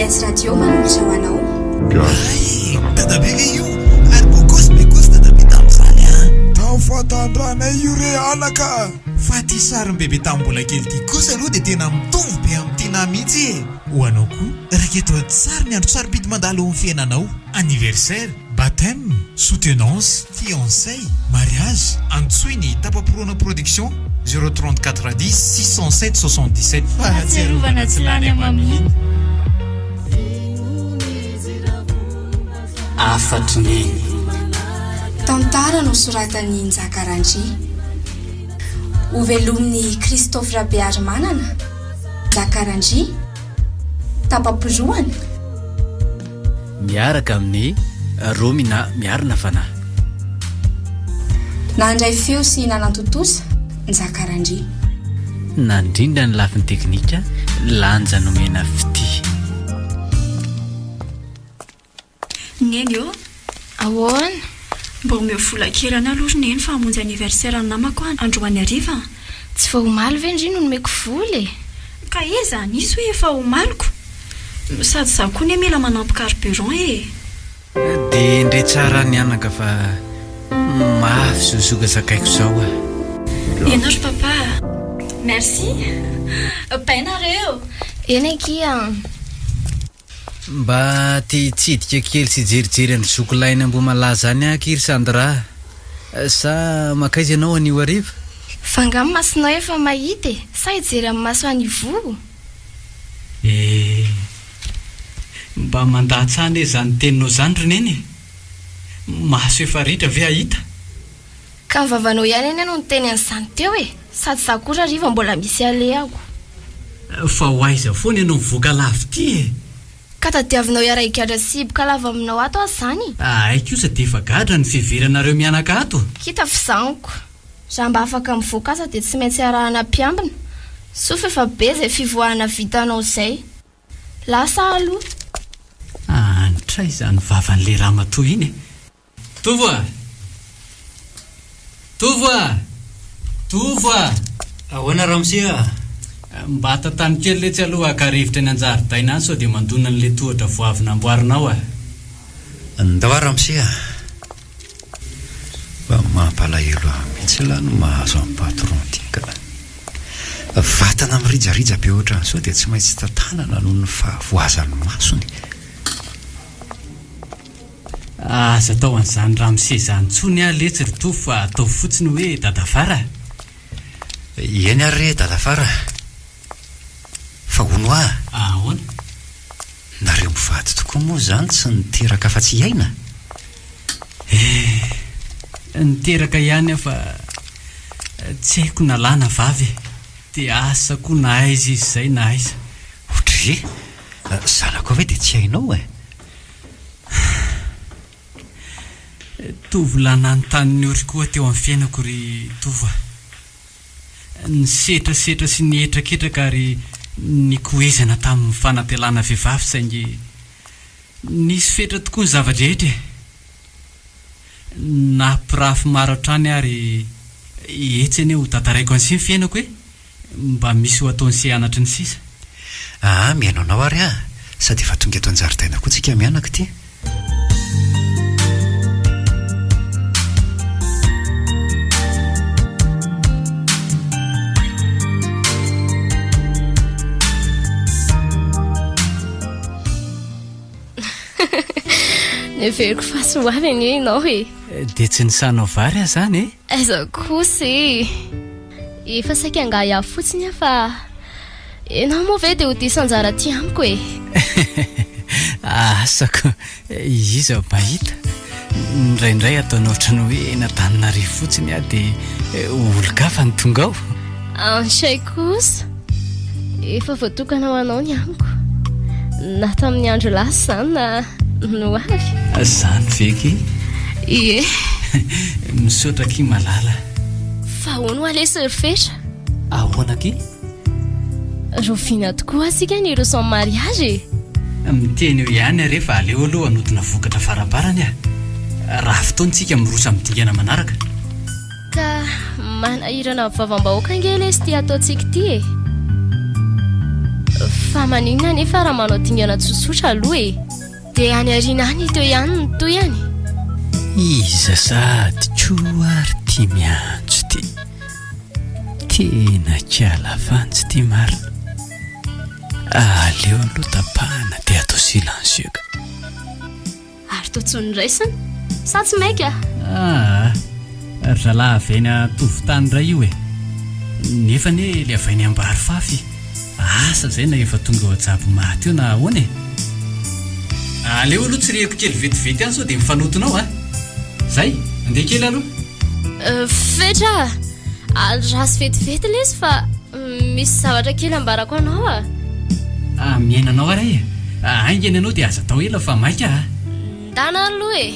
ets radio manolotra ho anao ay dadabeka io ary bokosy dadabe tamin'izany a taofatandrana io re alaka fa ty sariny bebe tamin'ny mbola kely ty kosa aloha dia tena mitovy be amin'ny tena mihitsy e ho anao koa raketo tsara ny andro sarobidy mandalo amin'ny fiainanao anniversaire baptême soutenance fiançailles mariage antsoiny tapapirona production 034 10 607 77 fahatsiarovana tsy lany amaminy afatry neny tantara no soratan'ny Njakarandry ho velomin'ny Christophe Rabeary manana Njakarandry tapapiroana miaraka amin'ny Romina miarina fanahy nandray feo sy nanantotosa Njakarandry nandrindra ny lafin'ny teknika lanja nomena fity neny eo ahoana mba omeo vola kely ana aloha neny fa hamonjy anniversaire ny namako androany hariva tsy fa omaly ve ndry no nomeko vola ka eza nisy hoe efa omaliko sady za koa ny mila manampy carburant e dia ndre tsara ny anaka fa mafy zozoka zakaiko zao a ianaro papa merci painareo eny akia mba ty tsidika kely sy jerijery any zokolainy ambo malaza any akiry Sandra sa makaizy ianao anio ariva fangamo masinao efa mahita e sa hijery amin'ny maso anivo mba mandatsana e zany teninao zany roneny maso efa ritra ve ahita ka mivavanao ihany eny no niteny an'izany teo e sady za koa riva mbola misy aleako fa ho aiza foana ianao mivoaka lavy ty e ka tadiavinao iara-igadra siboka lava aminao ato azy zany aiko iza dia efa gadra ny fiveranareo mianaka ato kita fizaniko raha mba afaka mivoaka aza dia tsy maintsy arahana mpiambina sofa efa be zay fivoahana vitanao zay lasa aloha antray izany vavan'le ramatoa iny e tovoa ahoana ramsia mba tatany kely letsy aloha akarivotra ny anjaridaina any sao dia mandona n'le tohatra voavina amboarinao a ndao ramsia mba mampalahelo mihitsy la no mahazo amin'ny patron ty ka vatana mirijarija be ohatrany sao dia tsy maintsy tatanana noho ny fahavoazany masony aza tao an'izany ramose zany tsony a letsy ritovy fa atao fotsiny hoe dadafara eny ary re dadafara fa hono ahoana nareo mivady tokoa moa zany tsy niteraka fa tsy iaina niteraka ihany fa tsy haiko na lana vavy dia asa koa na aiza izy zay na aiza ohatry zanako ave dia tsy hainao tovolahy ny taniny ory koa teo amin'ny fiainako ry tova ny setrasetra sy ny etraketraka ary ny koezana tamin'ny fanantelana vehivavy saingy nisy fetra tokoa ny zava-drehetra nampirafy maro hatrany ary etsy ho tantaraiko an'sy ny fiainako hoe mba misy ho ataony sehanatry ny sisa miainao ary sady efa tonga eto anjaridaina koa tsika mianaka ty neveriko fahasoavy any eo ianao e dia tsy nisanao vary a zany e aiza kosa e efa saika anga iaho fotsiny a fa ianao moa ve dia ho disanjara ty amiko e asako iza mahita ndraindray ataonao ohatrany hoe natanonarivo fotsiny a dia olo-kafa ny tonga ao ansay kosa efa voatokana ho anao ny amiko na tamin'ny andro lasa zany na no avy zany veky ie misaotra ky malala fa hono alesy rifetra ahoana ky rovina tokoa asika ny ero son mariage miteny eo ihany rehefa aleo aloha anodina vokatra farabarany raha fotoantsika mirosa midingana manaraka ka manahirana vavam-bahoaka angely izy ty ataontsika ty e fa maninona nefa raha manao dingana tsotsotra aloha e dia any ariana any teo ihany ny toy any. iza sady tsoa ary tia miantso ty tena kiala fantsy ty marina aleo aloha tapahana dia atao silencieux ka ary totsony raisiny sa tsy maika ry zalahy avaina tovitany ray io e nefa ne le avainy ambary fafy asa zay na efa tonga ao ajabo maty eo na ahoana e aleo aloha tsy reheko kely vetivety any sao dia mifanotonao a zay andeha kely aloha fetra rasy vetivety le izy fa misy zavatra kely ambarako anao miainanao aray aingeny anao dia aza tao ela fa maika ndana aloha e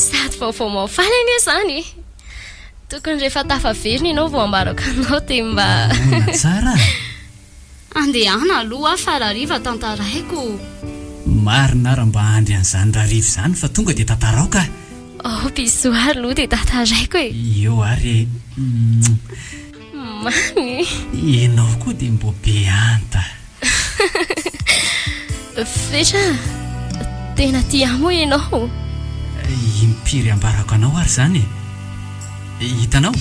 sady vaovao maofaly anie zany tokony rehefa tafaverina ianao vao ambarako anao dia mba tsara andehana aloha farariva tantaraiko marina raha mba andry an'izany rarivo zany fa tonga dia tantarao ka bisoary aloha dia tantaraiko e eo ary mamy ianao koa dia mbo be anta fetra tena tia moa ianao impiry ambarako anao ary zany hitanao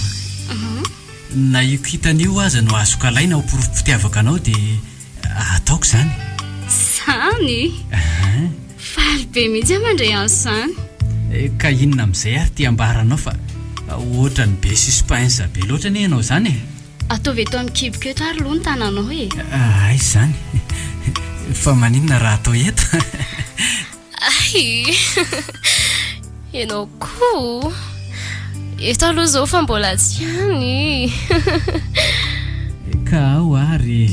na iko hitan'io aza no azoko alaina ho porofom-pitiavaka anao dia ataoko zany zany faly be mihitsy mandray an'izany ka inona amin'izay ary tia ambaranao fa ohatra ny be suspense be loatra ne ianao zany e ataovy eto amin'ny kibokeo tary aloha ny tananao e ay zany fa maninona raha atao eto ay ianao koa eto aloha zao fa mbola tsy any ka ao ary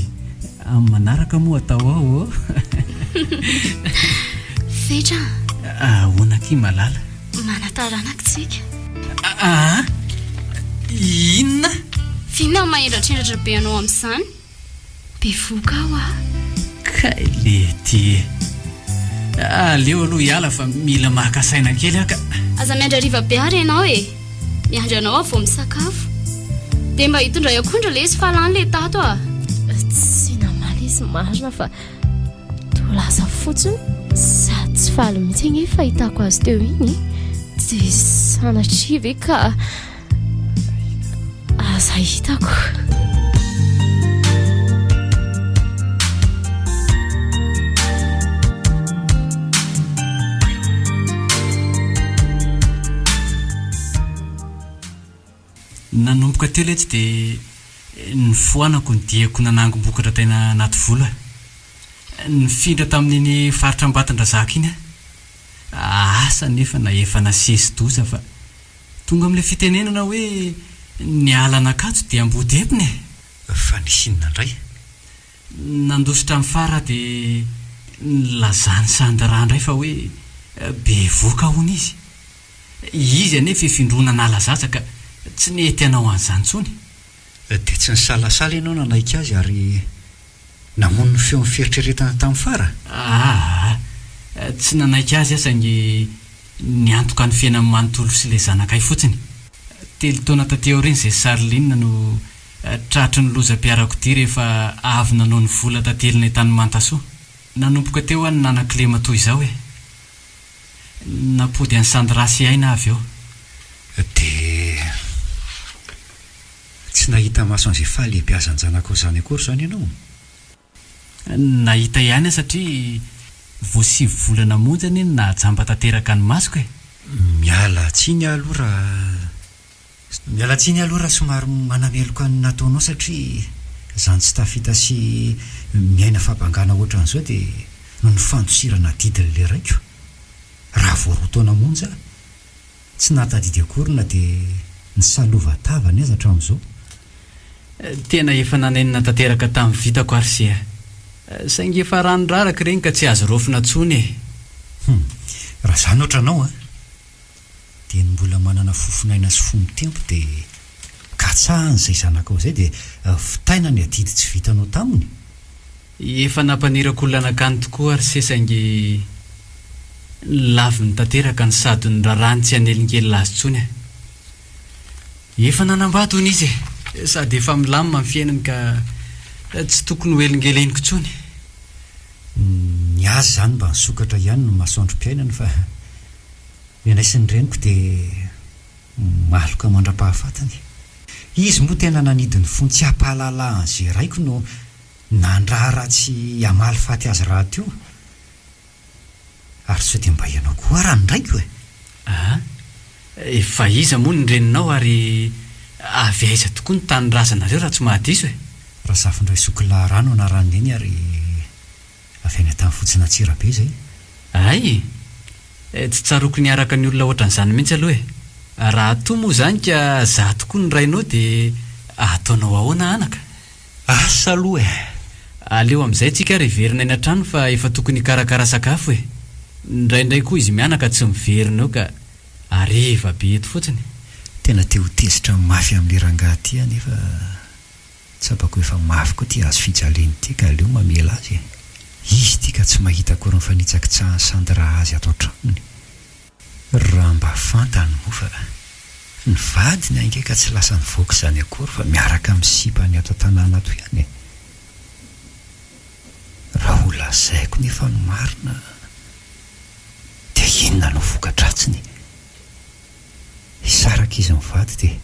amin'ny manaraka moa atao ao fetra ahonaky malala manataranako tsika inona finona mahendratrendatra be anao amin'izany be voka aho kay lety aleo aloha hiala fa mila makasaina kely aka aza miandra riva be ary ianao e miandry anao avao misakafo dia mba hitondra akondra le izy falany le tato tsy namaly izy marina fa tolaza fotsiny sady tsy faly mihitsy iny fa hitako azy teo iny dia sanatriva e ka aza hitako nanomboka teo letsy dia ny foanako ny diako nanangom-bokatra tena anaty vola nifindra tamin'iny faritra ambatondrazaka iny asa nefa na efa nasesy doza fa tonga amin'ilay fitenenana hoe ny alan'akatso dia ambodepiny fa nisinona indray nandositra amin'ny fara dia nylazany sandra indray fa hoe be voka hono izy anefa efindrona nalazatsaka tsy nety anao an'izany tsony dia tsy nisalasala ianao nanaika azy ary namono ny feo amin'ny fieritreretana tamin'ny fara tsy nanaika azy asangy niantoka ny fiainany manontolo sy ilay zanakay fotsiny telo taona tateo reny izay Sarlinina no tratry ny loza-piarako dia rehefa avy nanao ny vola tatelina tany Mantasoa nanomboka teo any nanan-kilema toy izao napody any Sandrasy aina avy eo dia tsy nahita maso an'izay fahalehibiazany zanako zany akory zany ianao nahita ihany satria vao 7 volana monjany nahajamba tanteraka ny masoko miala tsiny aloha raha somary manameloka ny nataonao satria zany tsy tafita sy miaina fabangana ohatra an'izao dia no ny fandosirana didin'le raiko raha voarotaona monja tsy nahatadidy akorina dia ny salova tavany aza hatramin'izao tena efa nanenina tanteraka tamin'ny vitako arsea saingy efa ranoraraka reny ka tsy azo rofina tsony raha zany ohatra anao dia ny mbola manana fofinaina sy fomon-tempo dia katsahan'izay zanakao izay dia fitaina ny adidy tsy vitanao taminy efa nampanirako olona anakany tokoa arsea saingy lavy ny tanteraka ny sady ny rarany tsy anelingely azy tsony efa nanambato ny izy sady efa milamina amin'ny fiainany ka tsy tokony ho elingeleniko tsony ny azy zany mba nisokatra ihany no mahasoandrom-piainana fa mianaisin'ny reniko dia maloka mandra-pahafatany. Izy moa tena nanidiny fony tsy hampahalala an'izay raiko no nandraha-ratsy hamaly faty azy raha teo. Ary sao dia mba ianao koa raha ndraiko e. Efa iza moa ny reninao ary avy aiza tokoa ny tanyrazanareo raha tsy mahadiso e. Raha safindray sokola rano anarany eny ary avy any tamin'ny fotsina tsirabe zay. Ay, tsy tsaroko ny araka ny olona ohatran'izany mihitsy aloha e. Raha toa moa zany ka za tokoa ny rainao dia ataonao ahoana anaka? Asa aloha e. Aleo amin'izay tsika riverina eny an-trano fa efa tokony karakara sakafo e. Indraindray koa izy mianaka tsy miverina eo ka areva be eto fotsiny. Tena te ho tezitra mafy amin'ny rangaha ty nefa tsapako efa mafy koa ty azo fijaliany ty ka aleo mamela azy. Izy ty ka tsy mahita akory ny fanitsakitsahany sandraha azy ato an-tranony. Raha mba fantany moa fa ny vadiny ainge ka tsy lasa nivoaka izany akory fa miaraka amin'ny sipany ato an-tanàna ato ihany e. Raha ho lazaiko nefa ny marina dia inona no voka-dratsiny? Isaraka izy mivady dia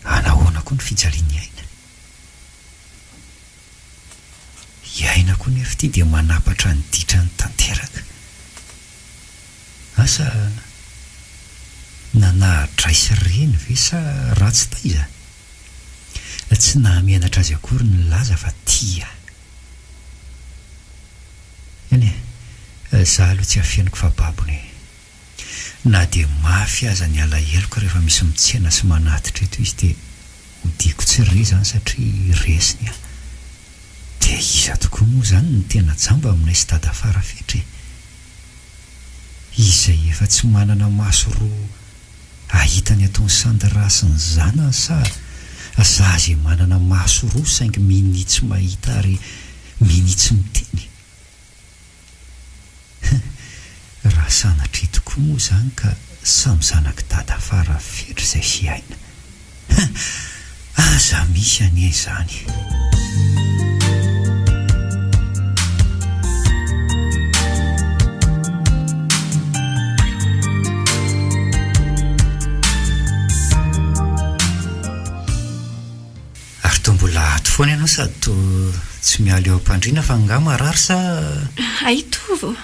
anahoana koa ny fijaliany aina. Iaina koa nefa ity dia manapatra ny ditra ny tanteraka. Asa nanadraisy reny ve sa ratsy taiza? Tsy nahamianatra azy akory ny laza fa tia. Eny e, za aloha tsy hafianiko fa babony. Na dia mafy aza ny alaheloko rehefa misy mitsena sy manatitra eto izy dia hodiko tsy re zany satria resiny a. Dia iza tokoa moa zany ny tena jamba aminay sy dada farafetra. Izay efa tsy manana maso roa ahitany ataony sandrasiny zanany sa zazy manana maso roa saingy minitsy mahita ary minitsy miteny. Raha sanatry tokoa moa zany ka samy zanaky dada farafetra izay sy aina. Aza misy anie zany. Ary toa mbola ato foana ianao sady toa tsy miala eo am-pandriana fa nga marary sa? Aitovo.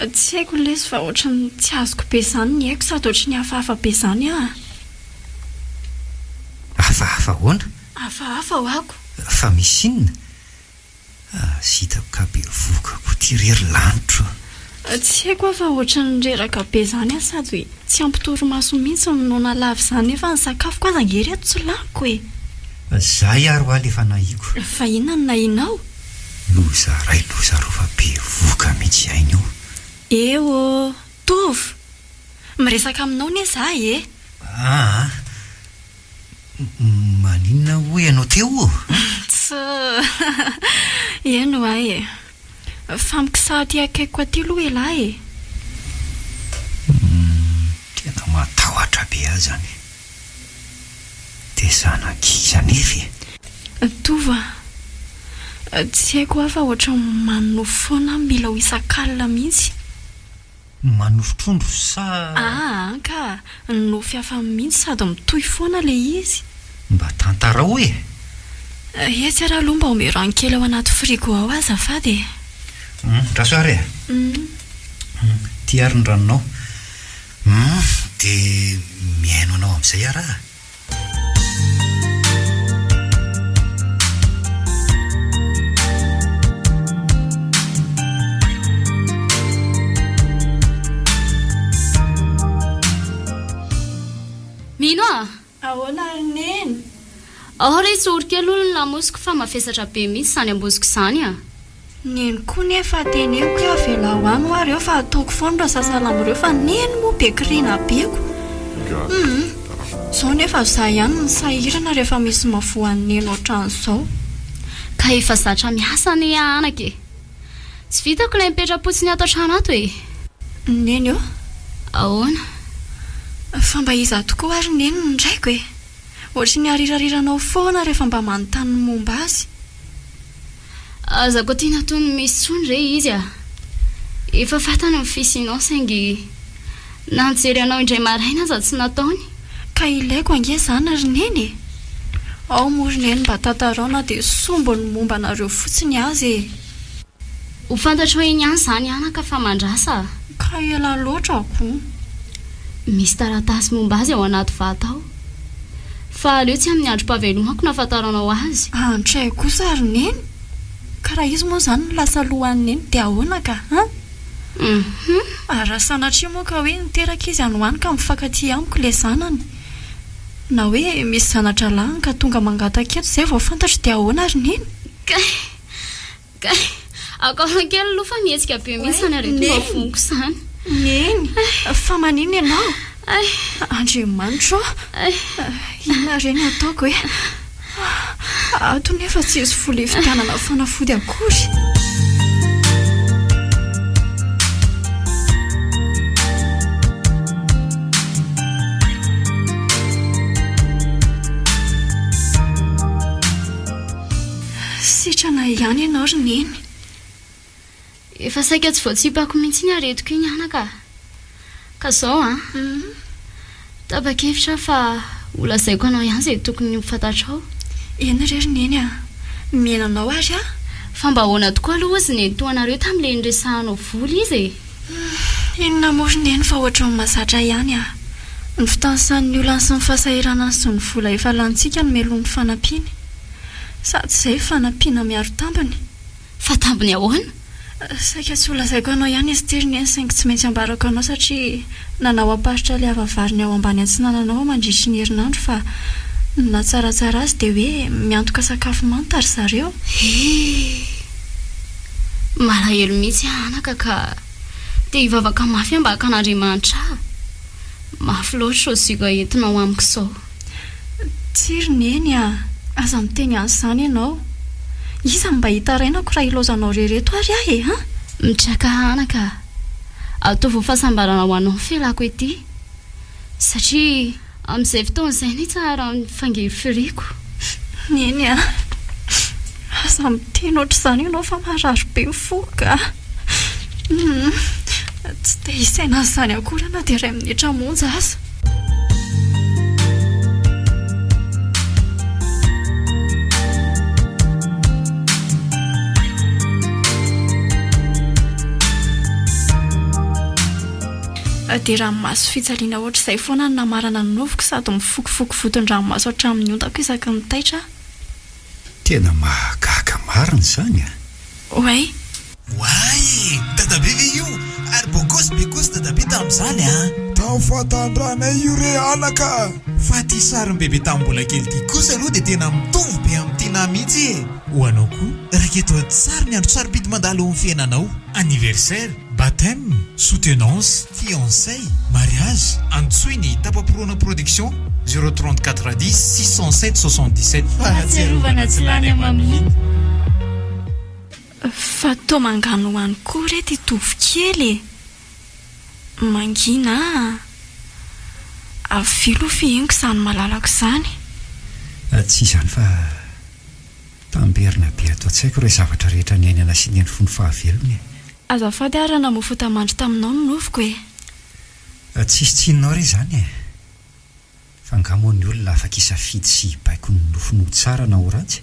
Tsy haiko lesy fa ohatrany tsy azoko be zany ny haiko sady ohatrany hafahafa be zany a. Hafahafa hoana? Hafahafa ho ako. Fa misy inona? Zitako ka be vokako ty rery lanitro. Tsy haiko fa ohatrany reraka be zany a sady tsy ampitoro-maso mihitsy no nalavy zany efa ny sakafoko aza ngery ato tsy lako e. Za iaro aly efa nahiko. Fa inona no nahinao? Loza ray loza roa fa be voka mihitsy ainy io. Eo, Tovo. Miresaka aminao ne za e? Maninona ho ianao teo? Tsy eno ahy e. Famokisahty akaiko aty aloha elahy e. Tena matahotra be azy zany. Dia zanakiza nefa e. Tova, tsy haiko fa ohatra manofo foana mila ho isan-kalina mihitsy. Manofo trondro sa? Ka nofy hafa mihitsy sady mitohy foana le izy. Mba tantara hoe? Etsy raha aloha mba omerany kely ao anaty frigo ao azafady e. Rasoary e? Ty ary ny ranonao. Dia miaino anao amin'izay araha. Mino a? Ahoana neny? Ray sorika aloha ny lamosiko fa mafesatra be mihitsy zany amboziko izany a. Neny koa nefa teneko hoe avela ho any ho reo fa ataoko foana raha sasalamboreo fa neny moa be kirina beko. Zao nefa za ihany ny sahirana rehefa misy mafoan'ny neny ohatran'izao. Ka efa zatra miasa ny anaka e. Tsy vitako ilay mipetra-potsiny ato an-trano ato e. Neny eo? Ahoana? Fa mba iza tokoa ary neny ny ndraiko e. Ohatry ny arirariranao foana rehefa mba manontany momba azy. aza koa tiana tony misy tsony re izy a efa fatana ny fisinao saingy nanjery anao indray maraina aza tsy nataony ka ilaiko ange zany ry neny ao mory neny mba tantaraona dia sombo ny momba anareo fotsiny azy ho fantatrao eny ihany zany anaka fa mandrasa ka ela loatra ako misy taratasy momba azy ao anaty vata ao fa aleo tsy amin'ny androm-pahavelomako nafantaranao azy antray kosa ry neny ka raha izy moa zany no lasa lohan'ny neny dia ahoana ka raha sanatria moa ka hoe niteraka izy anohany ka mifankaty amiko le zanany na hoe misy zanatra lahiny ka tonga mangataka eto izay vao fantatra dia ahoana ry neny kay akaolan-kely aloha fa mihetsika be mihitsy any areto mavoniko zany neny fa manino ianao andriamanitra inona reny ataoko hoe ato nefa tsy izy vola fitanana fanafody akory sitrana ihany ianao ry neny efa saika tsy voatsipako mihitsy ny aretiko iny anaka ka zao tapa-kevitra fa olazaiko anao ihany izay tokony mifantatrao eny re ry neny menanao ary fa mba ahoana tokoa aloha izy nentoanareo tamin'ile niresahanao vola izy inona moa ry neny fa ohatra ny mahazatra ihany ny fitansan'ny olany sy ny fahasahirana sy ny vola efa lantsika no melon'ny fanampiany sady izay fanampiana miaro tambiny fa tambiny ahoana saika tsy olazaiko anao ihany izy ty ry neny saingy tsy maintsy ambarako anao satria nanao aparitra le avavariny ao ambany antsinananao mandritry ny herinandro fa na tsaratsara azy dia hoe miantoka sakafo manta ry zareo malahelo mihitsy anaka ka dia hivavaka mafy mba hakan'Andriamanitra mafy loatra osigo entinao amiko sao tsy ry neny aza miteny an'izany ianao iza mba hitarainako raha ilozanao rereto ary ahy mitraka anaka ataovy fahasambarana ho anao felako ety satria amin'izay fotoan'izay ny tsara fangery firiko neny aza miteny oatra izany ianao fa marary be mifoka tsy dia isaina an'izany akory ana dia iray minitra monja aza dia ranomaso fitsaliana ohatr'izay foana ny namarana ny novoko sady mifokofoko voton-dranomaso hatramin'ny ondako isaky ny taitra tena mahagaga marina izany oay oay dadabe ve io ary bokosy dadabe tamin'izany tafatandranay io re alaka fa ty sariny bebe tamin'ny mbola kely ty kosa aloha dia tena mitovy be amin'ny tina mihitsy ho anao koa raketo tsara ny andro sarobidy mandalo amin'ny fiainanao anniversaire baptême soutenance fiançailles mariage antsoiny tapapirona production 034 10 607 77 fahatsiarovana tsy lany amaminy fa to mangano hoany koa re ty tovy kely mangina avilo fihiniko izany malalako izany tsy izany fa tamberina be ato tsy haiko re zavatra rehetra ny ainana sy ny fony fahavelony azafady ary namofo tamandry taminao no novoko tsisy tsinonao re izany fa ngamoan'ny olona afaka isafidy sy baiko ny nofony tsara na ho ratsy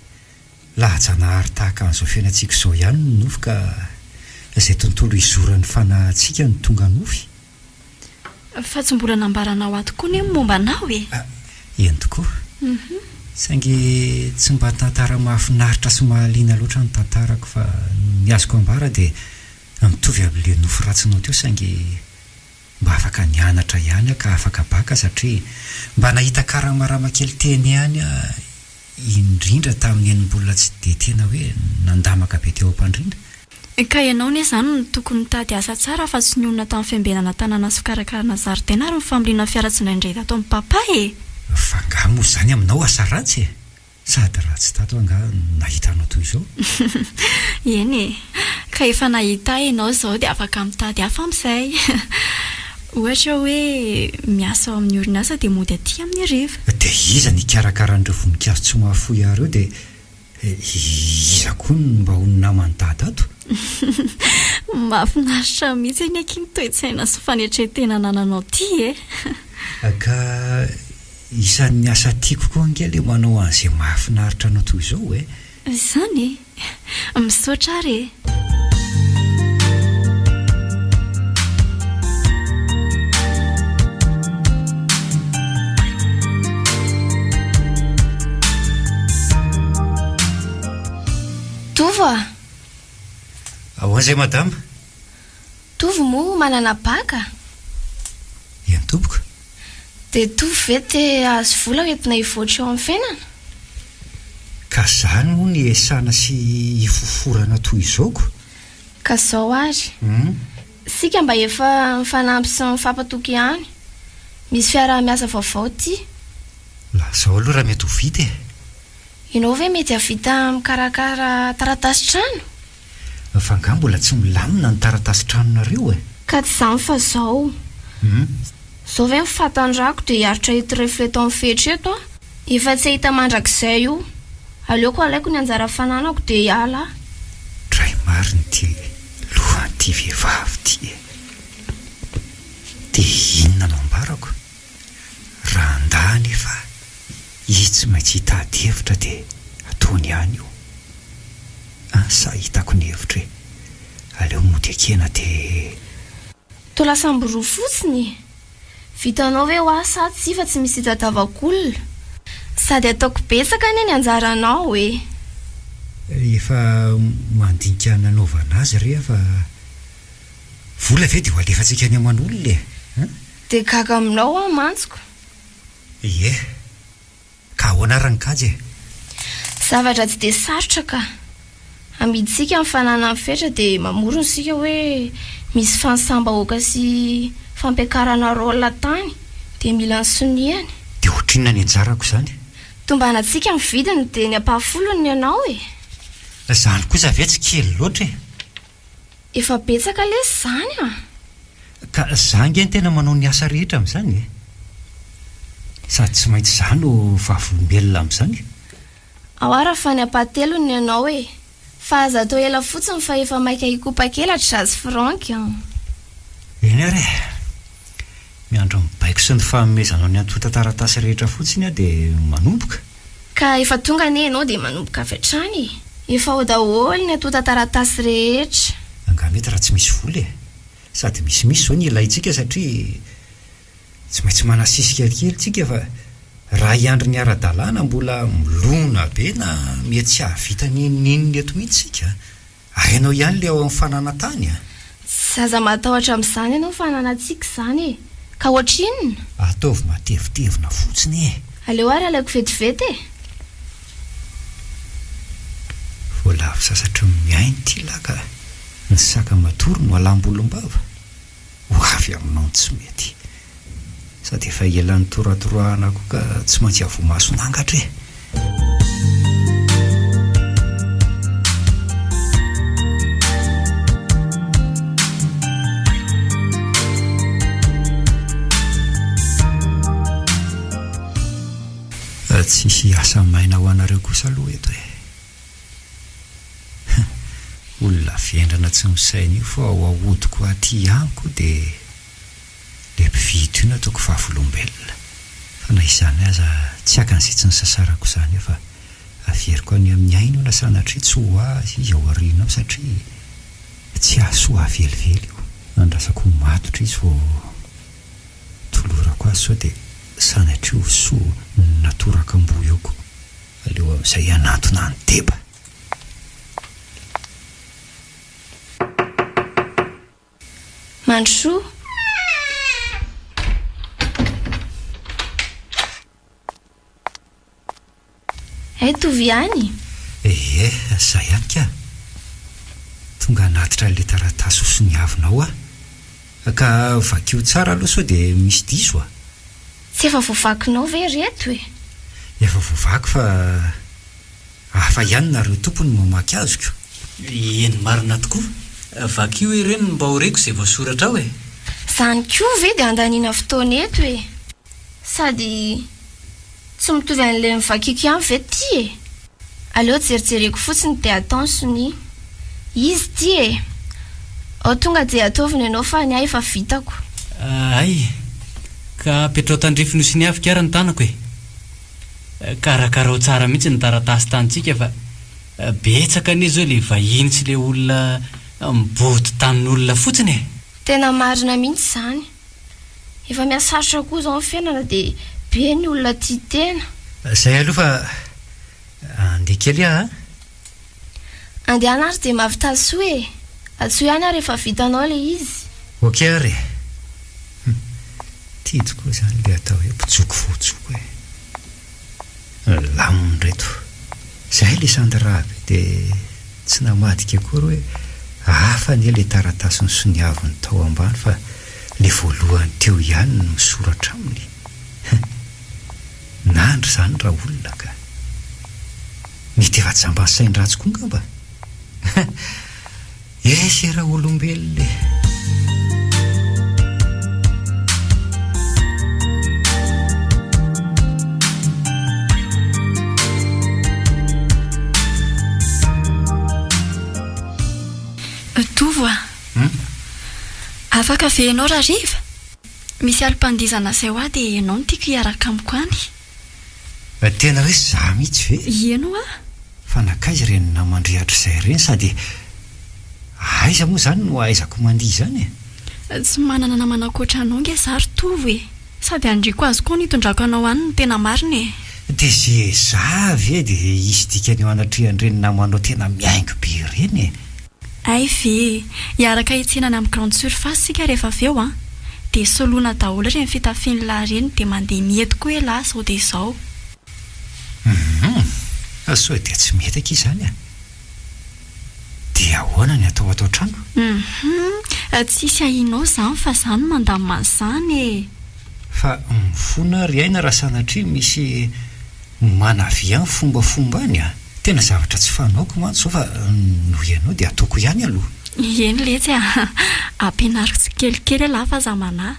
lahajanahary tahaka an'izao fiainantsika izao ihany no nofoka izay tontolo izoran'ny fanahintsika ny tonga nofy fa tsy mbola nambaranao ato koa ny momba anao eny tokoa saingy tsy mba tantara mahafinaritra sy mahaliana loatra ny tantarako fa ny azoko ambara dia mitovy amin'ile nofo ratsinao teo saingy mba afaka nianatra ihany ka afaka baka satria mba nahita karamarama kely teny ihany indrindra tamin'ny enim-bolona tsy dia tena hoe nandamaka be teo ampandrindra ka ianao ne izany no tokony tady asa tsara fa tsy ny olona tamin'ny fiambenana tanàna sy fikarakarana zaridaina ary ny familiana fiara tsy naindray tato amin'ny papa fa nga moa izany aminao asa ratsy sady ratsy tato anga nahitanao toy izao eny ka efa nahita ianao izao dia afaka mitady hafa amin'izay ohatra hoe miasa ao amin'ny orinasa dia mody aty amin'ny riva dia iza ny karakaran'ireo voninkazo tsy mahafoy ary eo dia Iza koa mba ho namany dada ato. Mahafinaritra mihitsy eny aky nytoetsaina sy fanetretena nananao ty e. Ka isan'ny asa tiako koa angely manao an'izay mahafinaritra anao toy izao e. Izany misaotra ary e. Tovo Ahoan'izay madama? Tovo moa manana baka? Eny tompoko. Dia Tovo vety azo vola entina hivoatra eo amin'ny fiainana? Ka zany moa ny esana sy hifoforana toy izaoko. Ka zao ary. Sika mba efa mifanampy sy mifampatoky ihany. Misy fiarah-miasa vaovao ty. La zao aloha raha mety ho vita e. Ianao ve mety havita mikarakara taratasy trano? Fa nga mbola tsy milamina ny taratasy tranonareo e. Ka tsy izany fa zao. Zao ve mifatandrako dia hiaritra hito refleto amin'ny fetra eto a. Efa tsy hita mandrakizay io. Aleoko alaiko ny anjara fananako dia hiala. Dray mariny ty lohan'ity vehivavy ty e. Dia inona no ambarako? Raha andany efa izy tsy maintsy hitady hevitra dia ataony ihany io. Sa hitako ny hevitra e. Aleo mody akena dia To lasa mboroa fotsiny. Vitanao ve ho asa tsy fa tsy misy tadiavak'olona. Sady ataoko betsaka ny anjaranao e. Efa mandinika nanaovana azy rehefa vola ve dia ho alefantsika any aman'olona e. Dia gaga aminao a mantsiko. Ie. Ka ho anaran-kajy e. Zavatra tsy dia sarotra ka. Amiditsika mifanana amin'ny fetra dia mamorona sika hoe misy fansambahoaka sy fampiakarana rôla tany dia mila nysoniany. Dia ohatrinona ny anjarako izany? Tombanatsika ny vidiny dia ny ampahafolony ianao e. Izany kosa ve tsy kely loatra e. Efa betsaka lesy izany a. Ka zangy ny tena manao ny asa rehetra amin'izany e. Sady tsy maintsy izany no vavolombelona amin'izany. Ao ara fa ny ampahatelony ianao e. Fa aza atao ela fotsiny fa efa maika hikopa-kelatra azy Frank. Eny ary miandro mibaiko sy ny fanomezanao ny antota taratasy rehetra fotsiny a dia manomboka. Ka efa tonga ne ianao dia manomboka avy hatrany. Efa ho daholo ny antota taratasy rehetra. Anga mety raha tsy misy vola e. Sady misimisy zao ny ilaitsika satria tsy maintsy manasisika kely tsika fa raha hiandry ny ara-dalàna mbola milona be na mety tsy hahavita nininy eto mihitsy sika. Hainao ihany le ao amin'ny fananantany a. Tsy aza matahotra amin'izany ianao fananantsika izany e. Ka ohatrinona? Ataovy matevitevina fotsiny e. Aleo ary alaiko vetivety e. Voalavo sasatra miainy ty laka ny saka matory no alambolom-bava. Ho avy aminao tsy mety. Sady efa elan'ny toratoroahana koa ka tsy maintsy avomaso nangatra e. Tsisy asa maina ho anareo kosa aloha eto e. Olona viendrana tsy misaina io fa ao ahodiko aty anko dia le mpividy io nataoko vavolombelona. Fa na izany aza tsy akan'izay tsy nisasarako izany fa averiko any amin'ny aina io na sanatria tsy ho azy izy ao aoriana ao satria tsy azo ho avelively io. Andrasako ho matotra izy vao tolorako azy sao dia sanatria ho soa natoraka mbo eo koa. Aleo amin'izay anatona ny deba. Mandrosoa. Tovy ihany. Zay ihany ka. Tonga anatitra le taratasy sy ny avinao a. Ka vakio tsara aloha sao dia misy diso a. Tsy efa voavakinao ve reto e? Efa voavako fa hafa ihany nareo tompony mamaky azoko. Eny marina tokoa. Vakio ireny mba horeko izay voasoratra ao e. Izany koa ve dia andaniana fotoana eto e. Sady tsy mitovy an'ilay mivakiko ihany ve ty e. aleo jerijereko fotsiny dia atensony izy ty e ao tonga dia ataoviny ianao fa ny ahy efa vitako ay ka petrao tandrifino sy ny afika ara ny tanako e karakarao tsara mihitsy ny taratasy tantsika fa betsaka ane zao le vahiny sy le olona miboty tanin'olona fotsiny e tena marina mihitsy zany efa miasarotra koa zao ny fiainana dia be ny olona tia tena zay aloha fa andeha kely aho andehana ary dia mavitasoa e atsoa ihany ary efa vitanao le izy ok ary tia tokoa zany le atao hoe mpitsoko fotsoko e lamony reto zay le sandra be dia tsy namadika koa ro hoe hafa ny le taratasiny soniaviny tao ambany fa le voalohany teo ihany no misoratra aminy nandry zany raha olona ka mety efa tsy ambany sain-dratsy koa ngamba esy raha olombelona tovo afaka venao raha riva misy alim-pandizana zay ho a dia ianao no tiako hiaraka amiko any tena hoe za mihitsy ve iano a fa nakaizy reny namandrehatra izay reny sady aiza moa zany no aizako mandia zany e tsy manana namanakoatra anao nge zary tovo e sady andriko azy koa nitondrako anao any no tena marina e dia ze zavy e dia izy dikany eo anatrehany reny namanao tena miaingo be reny e ay ve hiaraka hitsinany amin'ny grande surface sika rehefa avy eo a dia soloana daholo reny fitafiany lahy reny dia mandeha miety koa e lahy sao dia izao sao dia tsy mety aky izany a dia ahoana ny atao atao trano tsisy ahinao zany fa zany mandamana zany e fa mifona ry aina raha sanatria misy manavy any fombafomba any a tena zavatra tsy fanaoko mantsy fa no ianao dia ataoko ihany aloha eny letsy ampianariko tsy kelikely lahy fa za manahy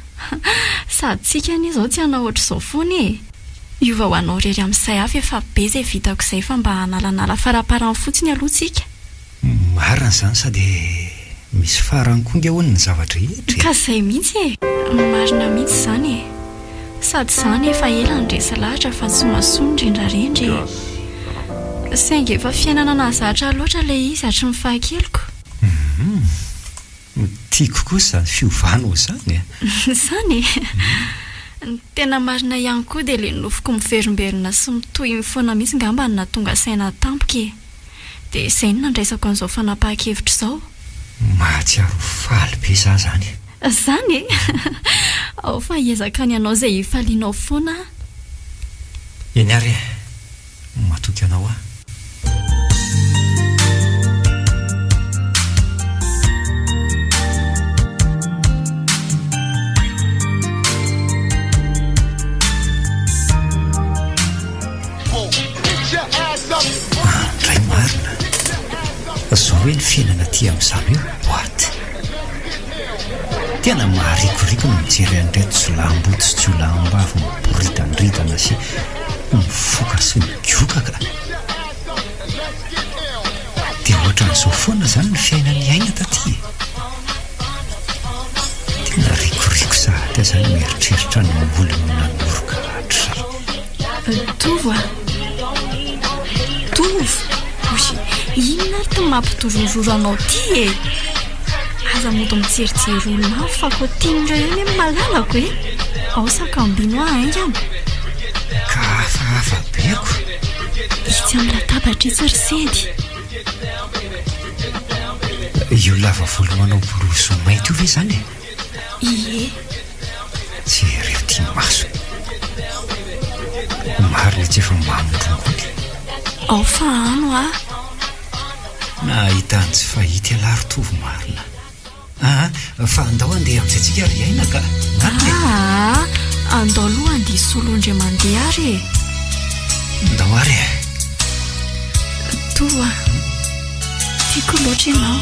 sady tsika any izao tsy hanao ohatr'izao foana e iova ho anao rery amin'izay avy efa be zay vitako izay fa mba hanalanala faraparany fotsiny aloha tsika marina zany sady misy farany koa nge hoany ny zavatra ehetra ka zay mihitsy e marina mihitsy zany e sady zany efa ela ndresa lahatra fa tsy masoa ndrendrarendry saingy efa fiainana nahazatra loatra le izy hatry ny fahakeloko tiako kosa zany fiovana ho zany zany e tena marina ihany koa dia le nofoko miverimberina sy mitoy mifoana mihitsy ngamba ny natonga saina tampoka e dia izay ny nandraisako an'izao fanapahan-kevitra izao mahatsiaro faly be za zany zany e ao fa hiezaka ny anao izay hifalianao foana eny ary matoky anao a andray marina zao hoe ny fiainana ty amin'izany hoe boaty tena maharikoriko no mijery an'reto jolam-boty sy jolam-bavy miboritandritana sy mifoka sy migokaka dia ohatran'izao foana zany ny fiainany aina taty tena rikoriko sahady zany mieritreritra ny olona nanoroka hatray tovo inona ary ty mampitorororo anao ty e aza moto mitserijery olona fa ko tian'ireo ihany amin'ny malalako e ao sakambino aingany ka hafahafa beko itsy amin'ny latabatra itsy ry sedy io lava volo manao boloso mainty io ve zany e ie jereo ty maso marina tsy efa mamondrongony ao fa ano a nahitany tsy fahity alary tovo marina fa andao andeha amin'izay tsika ry aina ka andao aloha andia solondre mandeha ary e andao ary e toa tiako loatra ianao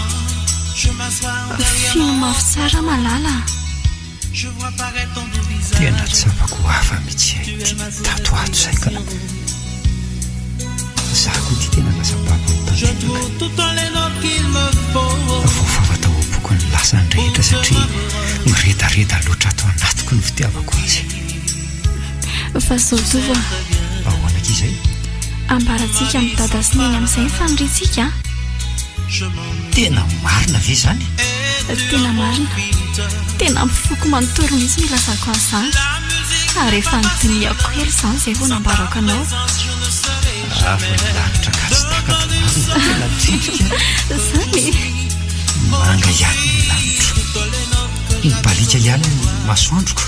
fino mafy tsara malala tena tsy afako hafa mihitsy haity tato ato zay ka za koa ty tena lasababo voafava tao am-poko ny lasa ny rehetra satria miredareda loatra atao anatiko ny fitiavako azy. Fa zao Tova, ahoanaka izay ambarantsika amin'ny dada sy neny amin'izay ny faniritsika. tena marina ve zany? Tena marina, tena mifoko manontoro mihitsy milazako an'izany. Ka rehefa nydiniako hely izany izay vao nambarako anao. Lanitra gasy takatomaro tena trindrika Zany manga ihany ny lanitra, ny balika ihany ny masoandroko.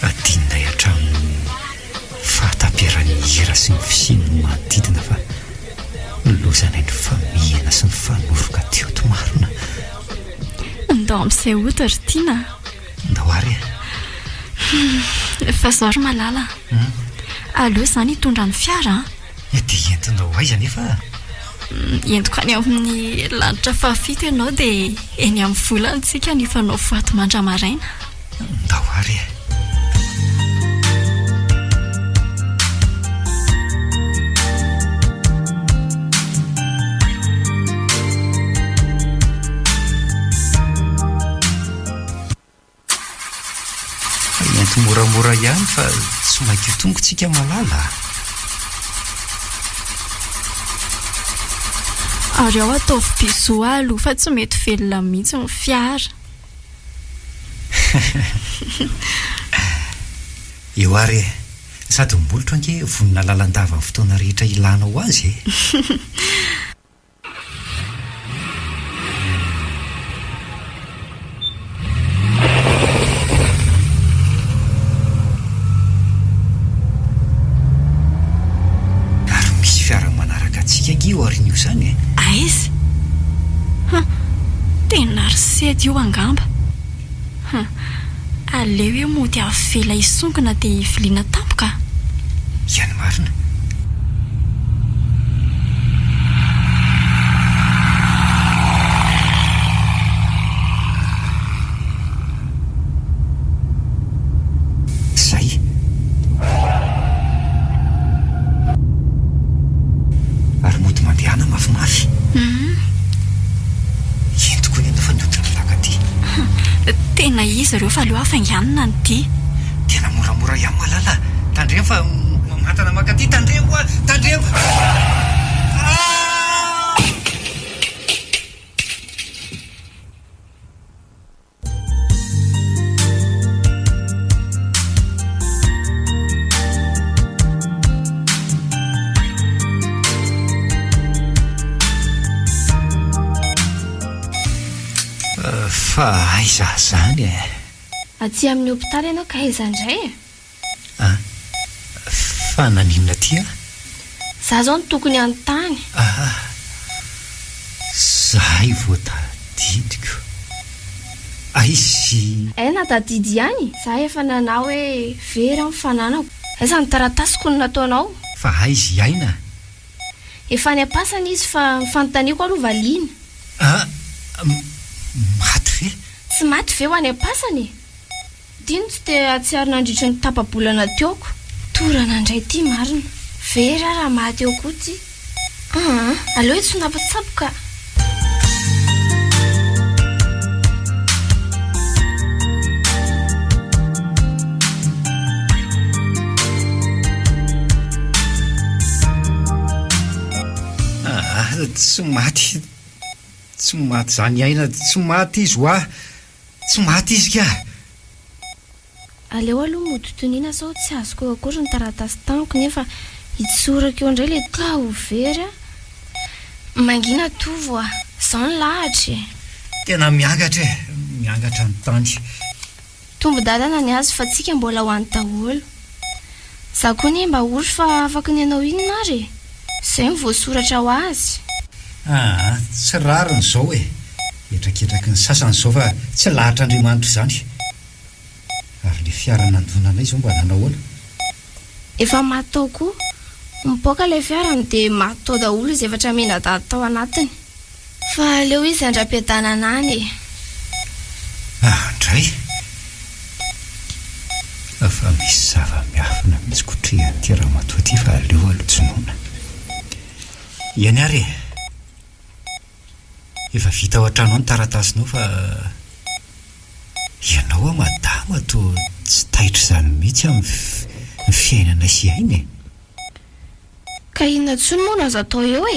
adinina hatramin'ny fahatamperan'ny hira sy ny fisiny no manodidina fa nolozana ny famihana sy ny fanoroka tioto marina. ndao amin'izay ota ry tiana. Ndao ary Fa zao ry malala, aleo izany hitondra ny fiara. dia entindao aiza nefa Entiko any amin'ny lanitra fahafito ianao dia eny amin'ny volantsika ny fanao voato mandramaraina. ndao ary ento moramora ihany fa tsy mainky tongotsika malala. Ary ao ataovy bizo alo fa tsy mety velona mihitsy ny fiara. eo ary sady mbolotro ange vonina lalandava ny fotoana rehetra ilanao azy. Ary misy fiara manaraka atsika io ary nio zany. Aiza? Tena ry sedy io angamba. Aleo eo mody avela isongona dia iviliana tampoka. Ihany marina. Zay ary mody mandehana mafimafy. Entiko ny enda fanodina lakaty. Tena izy ireo fa aleo hafainganina ny ty. Tena moramora ihany malala. Tandremo fa mantana makaty. Tandremo a tandremo. Fa aiza zany e. Aty amin'ny hopitaly ianao ka aiza indray e? Fa naninona tia? Za zao ny tokony an-tany. Zahay vao tadidiko. Aizy Aina tadidy ihany. Za efa nanao hoe vera mifananako. Aiza ny taratasiko no nataonao? fa aizy iaina. Efa ny apasana izy fa mifanontaniako aloha valiana. Maty ve? Tsy maty ve ho any apasany? Dino tsy te atsiaro nandritry ny tapabolana teoko. Torana indray ty marina. Vera raha maty eo koa ty. Aleo tsy napatsapoka. Tsy maty zany aina. Tsy maty izy hoa. Tsy maty izy ka. Aleo aloha mody tonina sao tsy azoko akory ny taratasy taniko nefa hitsorako eo indray le ka ho vera. Mangina tovo zao ny lahatra. Tena miangatra ny tany. Tombo dadana ny azy fa tsika mbola ho any daholo. Za koa ny mba ory fa afaka ny anao inona ary. Zay ny voasoratra ho azy. Tsy rariny zao e. Etraketraky ny sasany zao fa tsy lahatra Andriamanitra zany. Ary le fiara nandonanay zao mba nanao hoana. Efa matao koa. Mipoaka le fiarany dia matao daholo izy efatra mena dady tao anatiny. fa leo izy andra-piadanana any andray fa misy zava-miafina mihitsy kotrehany ty raha matoa ty fa aleo alotsinoana iany ary efa vita ao an-trano ao ny taratasinao fa ianao a madama toa tsy taitra izany mihitsy amin'ny fiainana sy ainy ka inona tsony moa no azo atao eo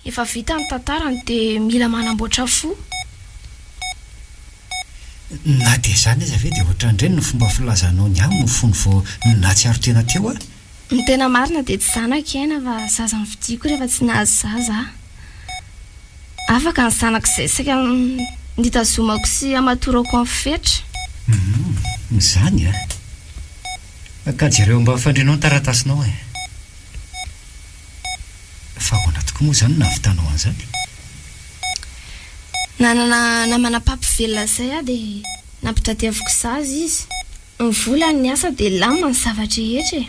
efa vita ny tantarany dia mila manamboatra fo na dia izany izy ave dia ohatrandreny ny fomba filazanao ny aminy ny fony vao natsiaro tena teo a ny tena marina dia tsy zanaka aina fa zaza ny vidiako rehefa tsy nahazo zaza afaka ny zanaka izay saka nitazomako sy amatorako amin'ny fetra zany a ka jereo mba fandrinao ny taratasinao fa hoana tokoa moa izany navitanao an'izany nanana namana papy-velona izay dia nampitadiaviko zaza izy ny volany ny asa dia lamina ny zavatra rehetra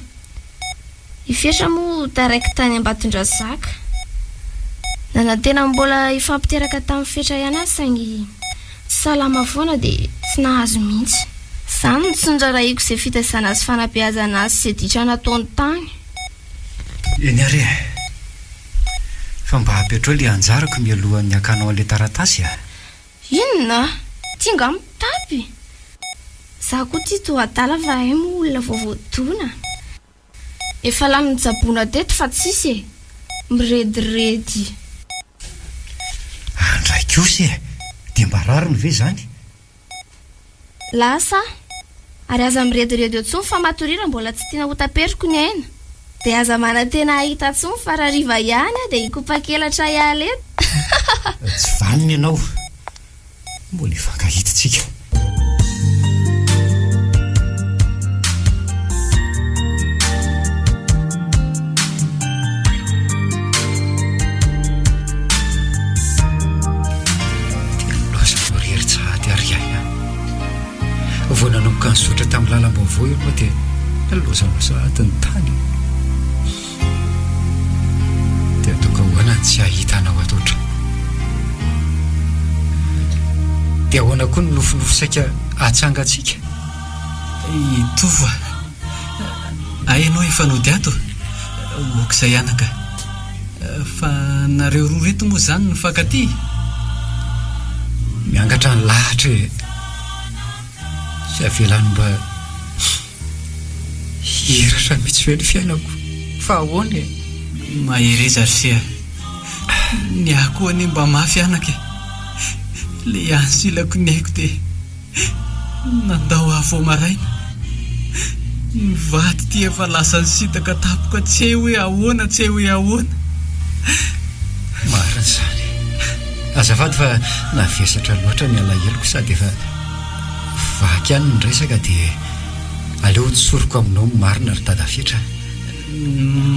ifetra moa taraiky tany Ambatondra Zaka nanantena mbola ifampiteraka tamin'ny fetra ihany azy saingy tsy salama foana dia tsy nahazo mihitsy izany ny tsondraraiko izay fitaisana azy fanabeazana azy sy ditra nataony tany eny ary fa mba hapetrao ilay anjarako mialohan'ny akanao an'ilay taratasy inona tinga mitapy za koa ty toa adala fa hay moa olona voavoadona efa lany jaboana teto fa tsisy mirediredy andraiky osy dia mba rariny ve zany lasa ary aza mirediredy eo tsony fa matorira mbola tsy tiana ho taperiko ny aina dia aza manantena ahita tsony fa raha riva ihany dia ikopakelatra ialeto tsy vaniny ianao mbola ifankahitatsika vao nanomboka ny sotra tamin'ny lalam-baovao io moa dia lozaloza atiny tany dia toka hoana tsy hahitanao atotra dia ahoana koa ny nofinofo saika atsangatsika itova ainao efa nody ato okizay anaka fa nareo roa reto moa izany ny fankaty miangatra ny lahatra sy avelany mba hiratra mihitsy ve ny fiainako fa ahoana mahereza sia ny akoany mba mafy anaka le ansilako ny haiko dia nandao avao maraina ny vaty ty efa lasa ny sitaka tapoka tsy hoe ahoana tsy hoe ahoana marina izany azafady fa navesatra loatra ny alahelo sady efa vaky ihany ny resaka dia aleo tsoroko aminao marina ry tadafetra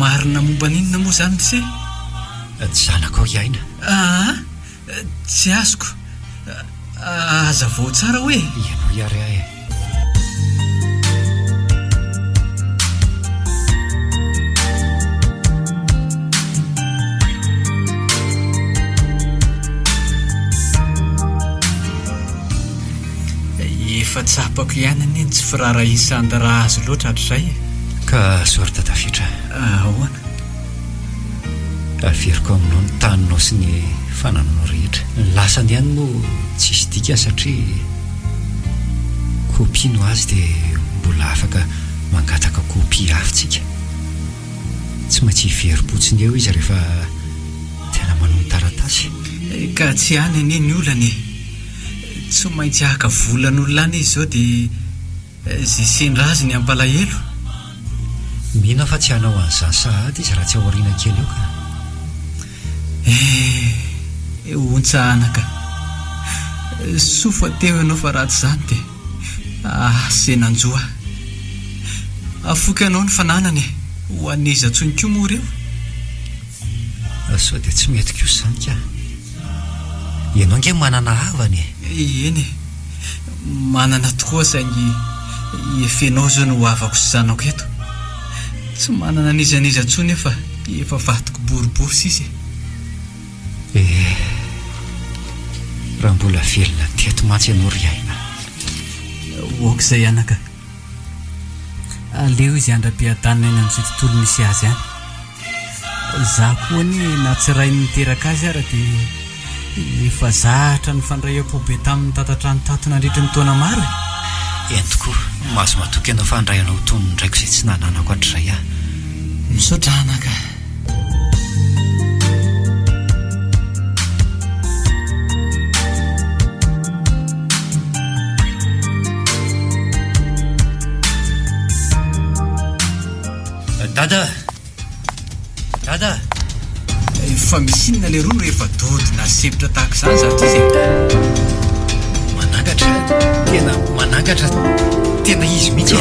marina momba ninona moa izany tse tsy zanako ao iaina tsy azoko aza vao tsara hoe ianao iary ahy efa tsapako ihany neny tsy firarahisanda raha azo loatra hatr'izay ka zory tadafetra ahoana averiko aminao ny taninao sy ny fanananao rehetra ny lasany ihany moa tsisy dika satria kopino azy dia mbola afaka mangataka kopi afitsika tsy maintsy hiverim-potsiny eo izy rehefa tena manao ny taratasy ka tsy any ane ny olany tsy maintsy ahaka volan'olona any izy zao dia zay sendra azy ny ampalahelo mihina fa tsy hanao an'izany sahady izy raha tsy aoriana kely eo ka ontsahanaka sofa teo ianao fa raha tsy izany dia senanjoa afoky anao ny fananany ho an'iza tsony koa moa reo sao dia tsy mety koa izany ka ianao nge manana havany eny manana tokoa saingy efenao zao no havako sy zanako eto tsy manana nizaniza tsony efa vatoko boribory sisy raha mbola velona teto mantsy ianao ry aina. oka izay anaka aleo izy andram-piadanina eny amin'izay tontolo misy azy any. Za koa ny na tsy ray niteraka azy ara dia efa zahatra ny fandraiam-pobe tamin'ny tatatrano tato nandritra ny taona maro eny tokoa mahazo matoky ianao fandraianao tony ndraiko izay tsy nananako hatrizay aho. misaotra anaka. dada efa misinina le roa rehefa dodina sevitra tahaka izany zavatra izy manangatra tena izy mihitsy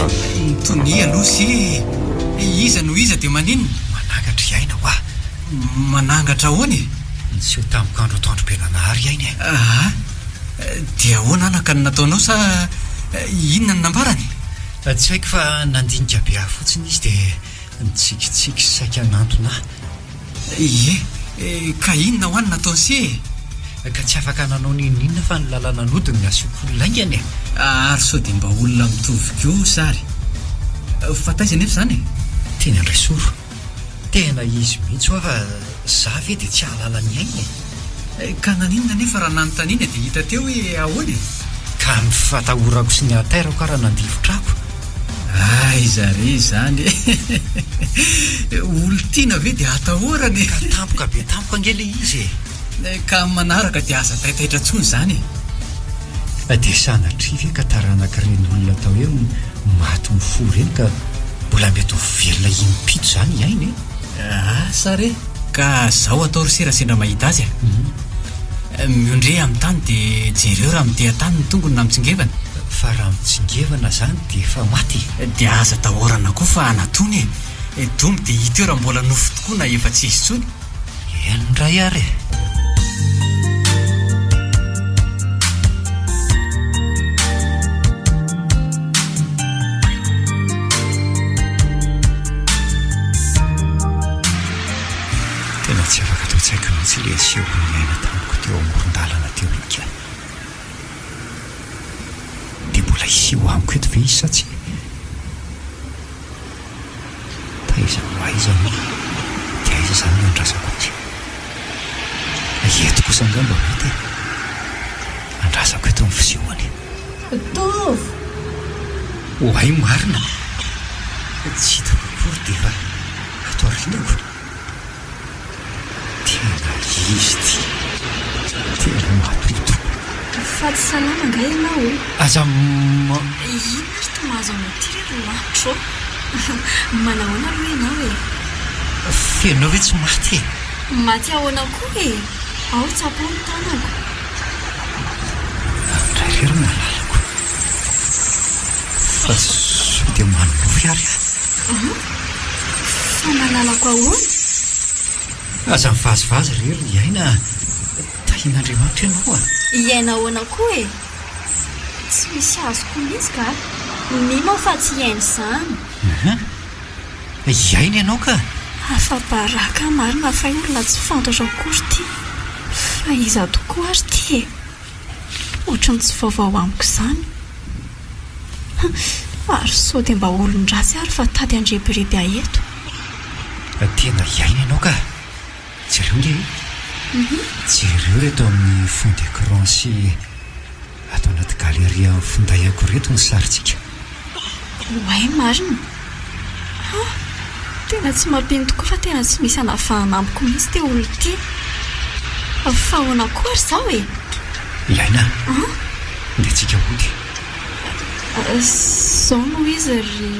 tony aloha sy iza no iza dia maninona manangatra iaina hoa manangatra ahoany nyseo tamiko andro atoandro be nanahary ainy dia ahoana anaka ny nataonao sa inona ny nambarany? tsy haiko fa nandinika be aho fotsiny izy dia mitsikitsiky saika nantona. Ka inona ho any nataony sy ka tsy afaka nanao ninina fa ny lalana nodiny ny asioko laingany ary sao dia mba olona mitovy sary fantaiza nefa izany teny andray soro tena izy mihitsy ho fa za ve dia tsy ahalala ny ainy ka naninona nefa raha nanontaniana dia hita teo hoe ahoany ka mifatahorako sy ny atairako raha nandivotrako. Zare izany olontiana ve dia atahorany ka tampoka be tampoka angely izy ka manaraka dia aza taitaitra ntsony izany dia sanatrivy ka taranakireny olona atao hoe maty mifo reny ka mbola mety ho velona impito izany iainy sare ka zaho atao ry serasendra mahita azy miondre amin'ny tany dia jereo raha midea tany ny tongony na mitsingevana fa raha mitsingevana izany dia efa maty dia aza tahorana koa fa anatony domy dia hita eo raha mbola nofo tokoa na efa tsy izy tsony enindray ary tena tsy afaka atao tsaiko mihitsy le aseho ny aina tamiko teo amoron-dalana teo ika dia mbola iseho amiko eto ve izy sa tsy taiza maiza mo dia aiza izany no andrasako azy eto kosa angamba mety andrasako eto amin'ny fisehoany Tovy hoay marina tsy hitako akory dia fa atao rinako tena izy ty tena matoto fa tsy salama nga ianao aza inona ry tomahazo aminao ty rery latro manahoana aloha ianao fenao ve tsy maty maty ahoana koa ao tsapo ny tanako andray rery malalako fa so dia manofy ary fa malalako ahoana aza mivazivazy rery iaina tahin'andriamanitra ianao iaina ahoana koa tsy misy azoko mihitsy ka mimao fa tsy iaina izany iaina ianao ka afabaraka marina fa olona tsy fantatra akory ty fa iza tokoa ary ty ohatrany tsy vaovao amiko izany ary sao dia mba olon-dratsy ary fa tady andrebireby aheto tena iaina ianao ka jereo nge jereo reto amin'ny fond d'écran sy atao anaty galeria fondayako reto ny saritsika hoay marina tena tsy mampiny tokoa fa tena tsy misy anafahanamiko mihitsy te olo ty fa ahoana koa ary zaho iaina ndia tsika hody zao no izy ry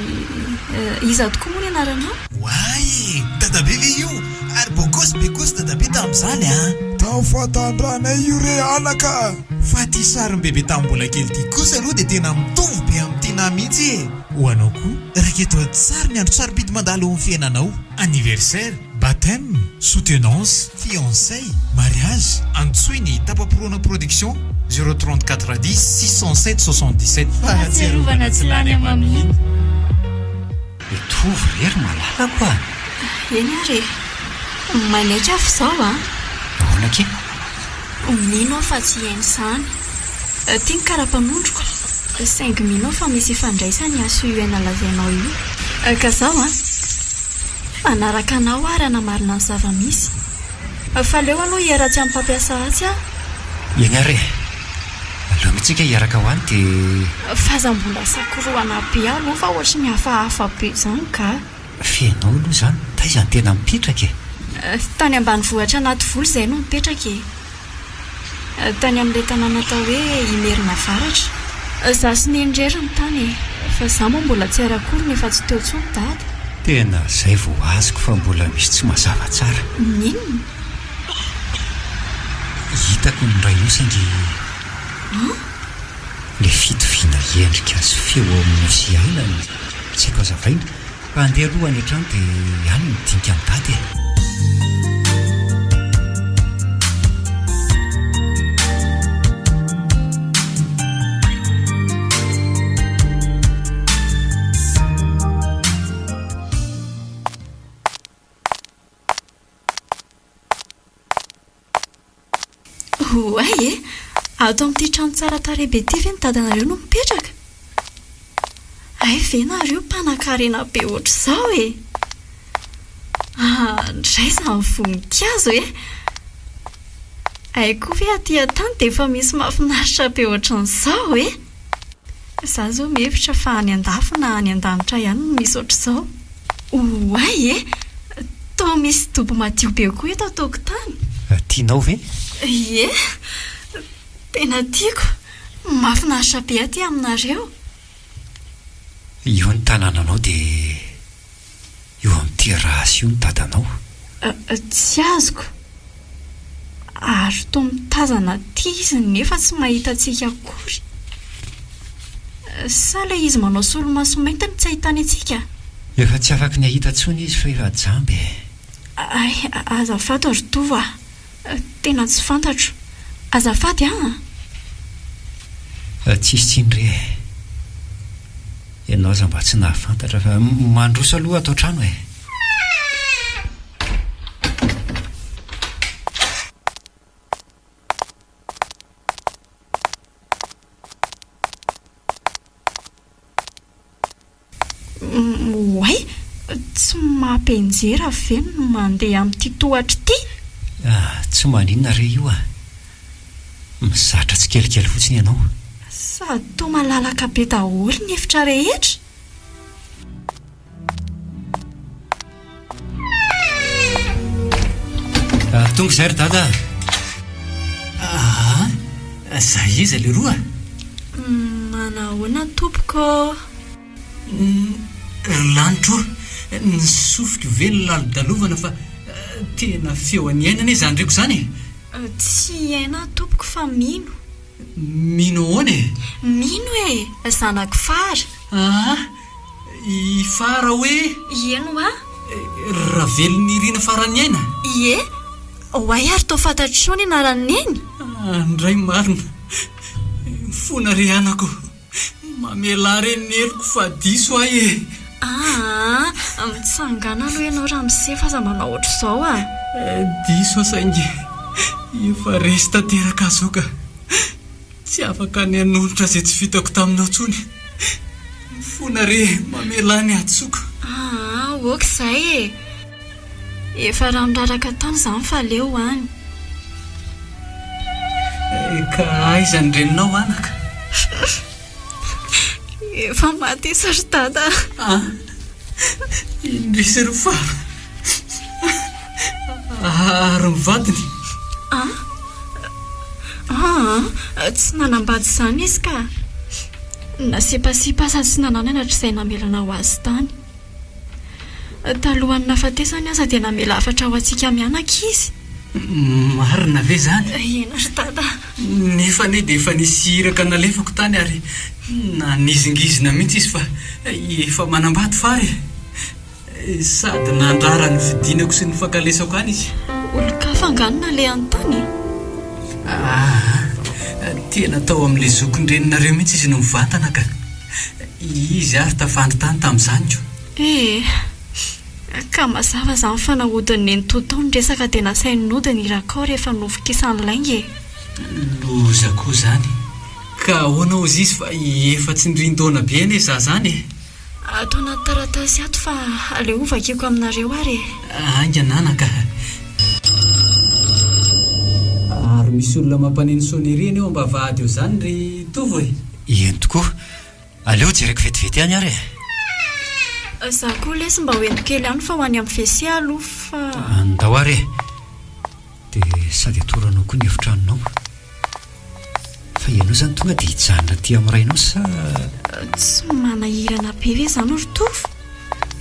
iza tokoa moa ny anaranao Wai, dadabe le io ary bokosy dadabe tamin'izany tafatandranay io re anaka fa ty sarim-bebe tamin'ny mbola kely ty kosa aloha dia tena mitovy be amin'ny tina mihitsy ho anao koa raketo tsara ny andro sarobidy mandalo amin'ny fiainanao anniversaire baptême soutenance fiançay mariage antsoiny tapaporoana production 034 10 607 77 fahatsiarovana tsy lany amami mitovy rery malala koa eny ary manaitra afo izao ahoana ke mino fa tsy hainy izany tia ny kara-panondroko saingy mino fa misy ifandraisany aso io aina lazainao io ka zaho manaraka anao ary anamarina ny zava-misy fa leo aloha hiara-tsy amin'ny mpampiasa atsy ianare aleo mitsika hiaraka ho any dia fazambola sakoroana be aloha fa ohatry ny hafahafa be izany ka fenao aloha izany taizany tena mipetraka tany ambany vohatra anaty volo izay no mipetraka tany amin'ilay tanàna atao hoe imerina varatra za sy nendrery ny tany fa za moa mbola tsy arakory nefa tsy teo tsony dady tena izay vo azoko fa mbola misy tsy mazava tsara ninona hitako ny ray io saingy le fitoviana endrika sy feo amin'ny sy aina tsy haiko azavaina fa andeha aloha any an-trano dia any midinika amin'ny dady oay ato amin'ity trano tsara tarehibe ty ve ny dadanareo no mipetraka ay ve nareo mpanan-karena be ohatr'izao ndray izany voninkazo ay koa ve aty an-tany dia efa misy mahafinaritra be ohatran'izao za zao mihevitra fa any an-dafo na any an-danitra ihany no misy ohatr'izao oay tao misy dobo madio be koa eto atokotany tianao ve ie tena tiako mahafinaritra be aty aminareo io ny tanànanao dia io amin'ity rasy io ny dadanao tsy azoko ary toa mitazana ty izy nefa tsy mahita antsika akory sa ilay izy manao solomaso mainty no tsy ahitany antsika efa tsy afaka ny ahita tsony izy fa efa jamby ay azafady ry tovo tena tsy fantatro azafady tsisy tsindre ianao aza mba tsy nahafantatra fa mandroso aloha atao trano oay tsy mampenjera ve no mandeha amin'ity tohatra ity tsy maninona re io mizatra tsy kelikely fotsiny ianao sady toa malalaka be daholo ny efitra rehetra tonga izay ry dada za iza le roa manahoana tompoko lanitro ny sofiko ve ny lalo-dalovana fa tena feo any ainana izany reko izany tsy aina tompoko fa mino ahoana mino zanako fara i fara hoe eno raha velony irina farany aina ie oay ary tao fantatrao ny anarany eny andray marina fona re anako mamela reny neriko fa diso ahy mitsangana aloha ianao raha misefa aza manao ohatr'izao diso asaingy efa resy tanteraka azo ka tsy afaka ny anonitra izay tsy vitako taminao tsony fona re mamela ny atsoko oka izay efa raha miraraka tany izany fa leo any ka aizany reninao anaka efa maty sary dada indrisy ro fara ary mivadiny tsy nanambady izany izy ka nasipasipa sady tsy nananana hatr'izay namelana ho azy tany talohan'ny nafatesany aza dia namela afatra ho antsika mianaka izy marina ve zany ena ry dada nefa ne dia efa nisy iraka nalefako tany ary nanizingizina mihitsy izy fa efa manambady fary sady nandrara ny fidinako sy ny fankalesako any izy olo-ka fanganona le an-tany tena tao amin'ilay zokondreninareo mihitsy izy no mivantana ka izy ary tafandry tany tamin'izany ka mazava izany fanahodiny ny totao ny resaka dia nasainy nodiny irakao rehefa nofokisany laingy loza koa zany ka ahoana ozy izy fa efa tsy ndrin-taona be ane za zany e atao anaty taratasy ato fa aleovakeko aminareo ary angananaka ary misy olona mampaneny soneriana eo mba vady eo zany ry tovo e eny tokoa aleo jereko vetivety any ary za koa lesy mba hoentokely any fa ho any amin'ny fese aloha fa andao ary dia sady atoranao koa ny hefitranonao fa ianao zany tonga dia hijanona ty amin'ny rainao sa tsy manahirana be ve zany ry tovo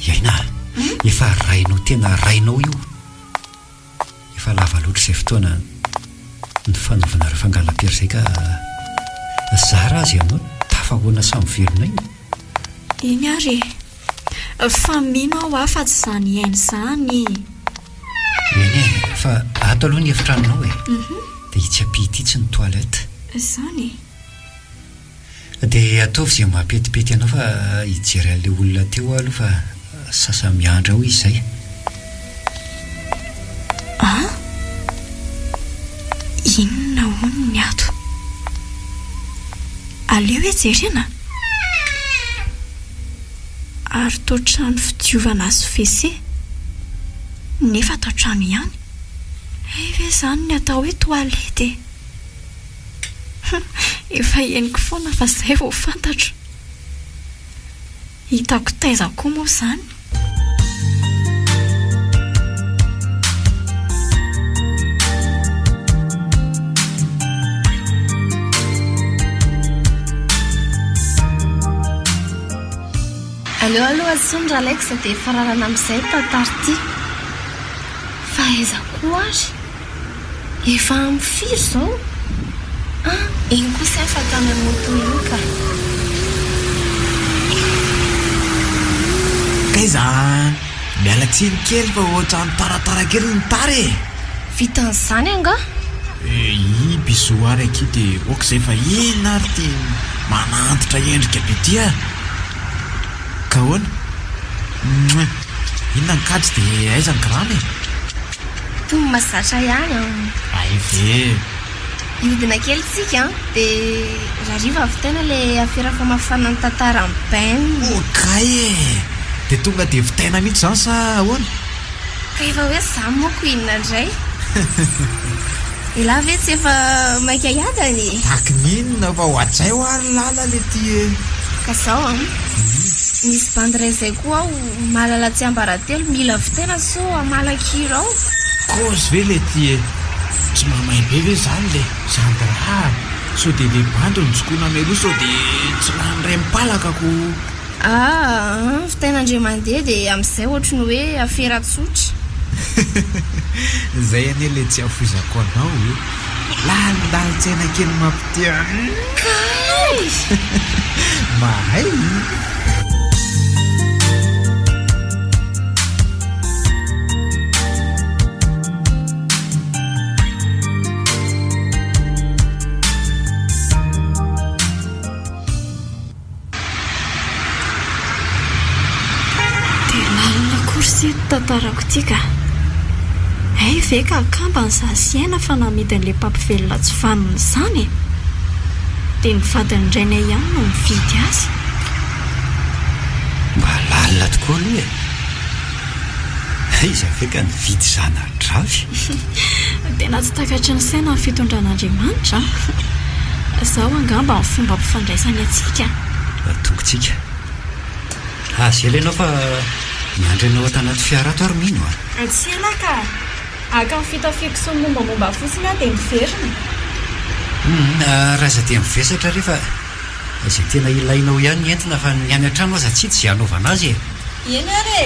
iaina efa rainao tena rainao io efa lava loatra izay fotoana ny fanaovana reo fangalam-pery izay ka zara azy ianao tafahoana samy velona iny iny ary fa mino aho afa tsy zany iainy zany eny e fa ato aloha ny hefitranonao e dia hitsy tsy ny toilette zany dia ataovy izay mampetipety anao fa hijery an'ilay olona teo aloha fa sasa miandra ho izy izay inona hono ny ato aleo hoe jerena ary tao trano fidiovana azy fese nefa tao trano ihany ve zany ny atao hoe toalety efa eniko foana fa zay vao fantatro hitako taiza koa moa zany aleo aloha atsondra alaiksa dia fararana amin'izay tantarity fa aiza koa ary efa amin'ny firy izao iny kosa efa tany amin'ny moto iny ka kaiza mialatsiny kely fa ohatra ny taratara kely ny tary vitan'izany anga i bisoary aky dia oka izay fa ina ary ty manantitra endrika be tya ka hoana inona ny kajy dia aiza ny grany tony mazatra ihany ay ve iodina kely tsika dia rariva avy tena ilay afera famafana ny tantara amin'ny bain okay dia tonga dia vitaina mihitsy zany sa ahoana ka efa hoe zany moko inona indray ela ve tsy efa maika iadany taky ninona fa ho adzay ho ary lala le ty ka zao misy bandray izay koa aho mahalala tsy ambaratelo mila vitaina so amalakiro ao kosy ve le ty tsy mamay be ve zany le zandra so dia le bandy nyjokona meloha so dia tsy lanyray mipalakako vitaina andre mandeha dia amin'izay ohatra ny hoe afera tsotra zay anie le tsy afozako anao lalindalitsaina kely mampitia mahay tantarako tika ay ve ka akamba ny zasiaina fa namidin'ilay papyvelona tsy vanony izany dia nivadiny indraina ihany no mividy azy mba lalina tokoa aloha izy ave ka nividy zana dravy tena tsy takatry ny saina ny fitondran'Andriamanitra zaho angamba ny fomba mpifandraisany atsika tongotsika azy elenao fa miandranao atanaty fiara ato ary mino tsy ela ka aka ny fitafiko sy ny mombamomba fotsiny a dia miverina raha za dia mivesatra rehefa izay tena ilainao ihany ny entina fa ny any an-trano aza tsy tsy hanaovana azy eny ary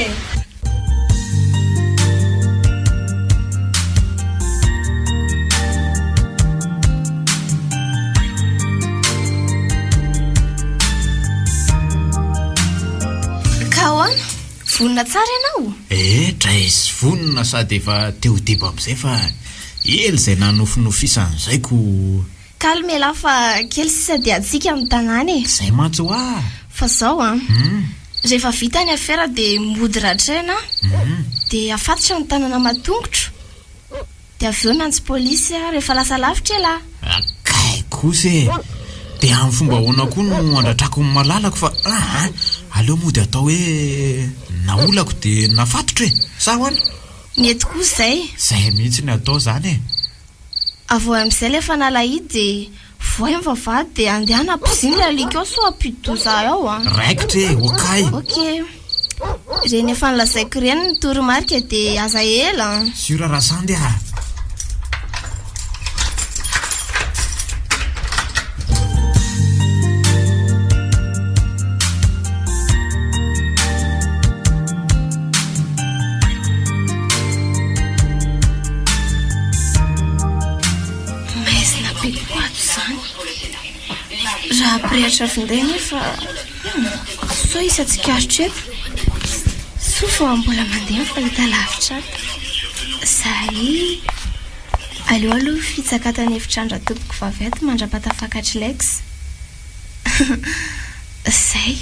vonina tsara ianao draizy vonina sady efa teo deba amin'izay fa ely izay nanofinofisanyizay ko kalmela fa kely sisa dia atsika amin'ny tanàny izay mantsy ho fa zao rehefa vita ny afera dia mody ratraina dia afatotra ny tanàna matongotro dia avy eo nantsy polisy rehefa lasa lavitra ela Kay kosa dia amin'ny fomba ahoana koa no andratrako ny malalako fa aleo moa dia atao hoe naolako dia nafatotra e sa hoana mety kosa zay mihitsy ny atao zany e avy amin'izay lefa nalahidy dia voay ny vavahady dia andehana ampiziny ilay alika ao so ampidi-doza ao raikitra e okay ok reny efa nilazaiko reny ny toromarika dia aza ela sura rasandy raha pirehatra vinday nefa so isa tsikaritra eto so fa mbola mandeha fahita lavitra zahay aloha fitsakatany efitrandra toboko vavety mandrapatafakatry lex zay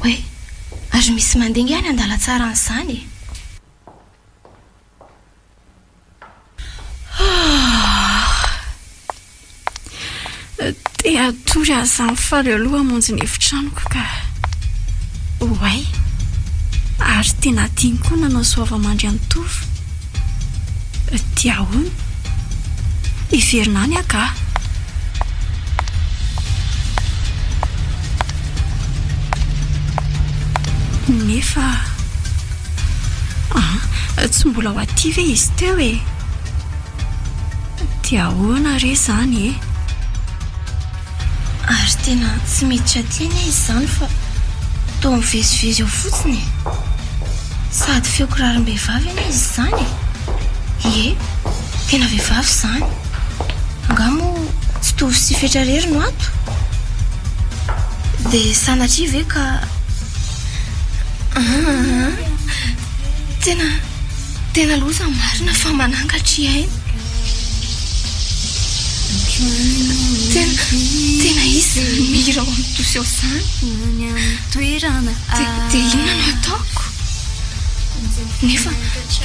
hoe ary misy mandenga ihany andala tsara an'izany dia atory azany faly aloha monjy ny efitranoko ka oay ary tena tiany koa nanao soava-mandry an'tovy dia hono iverinany aka nefa tsy mbola ho aty ve izy teo e dia hoana re zany e ary tena tsy miditra tiany izy zany fa tao mivezivezy ao fotsiny sady feo kirarom-behivavy eny izy zany ie tena vehivavy zany angamo tsy tovy sy fetrarery no ato dia sanatria ve ka tena loza marina fa manangatria eny tena izy mira ao amin'ny tosy ao zany toerana dia inona no ataoko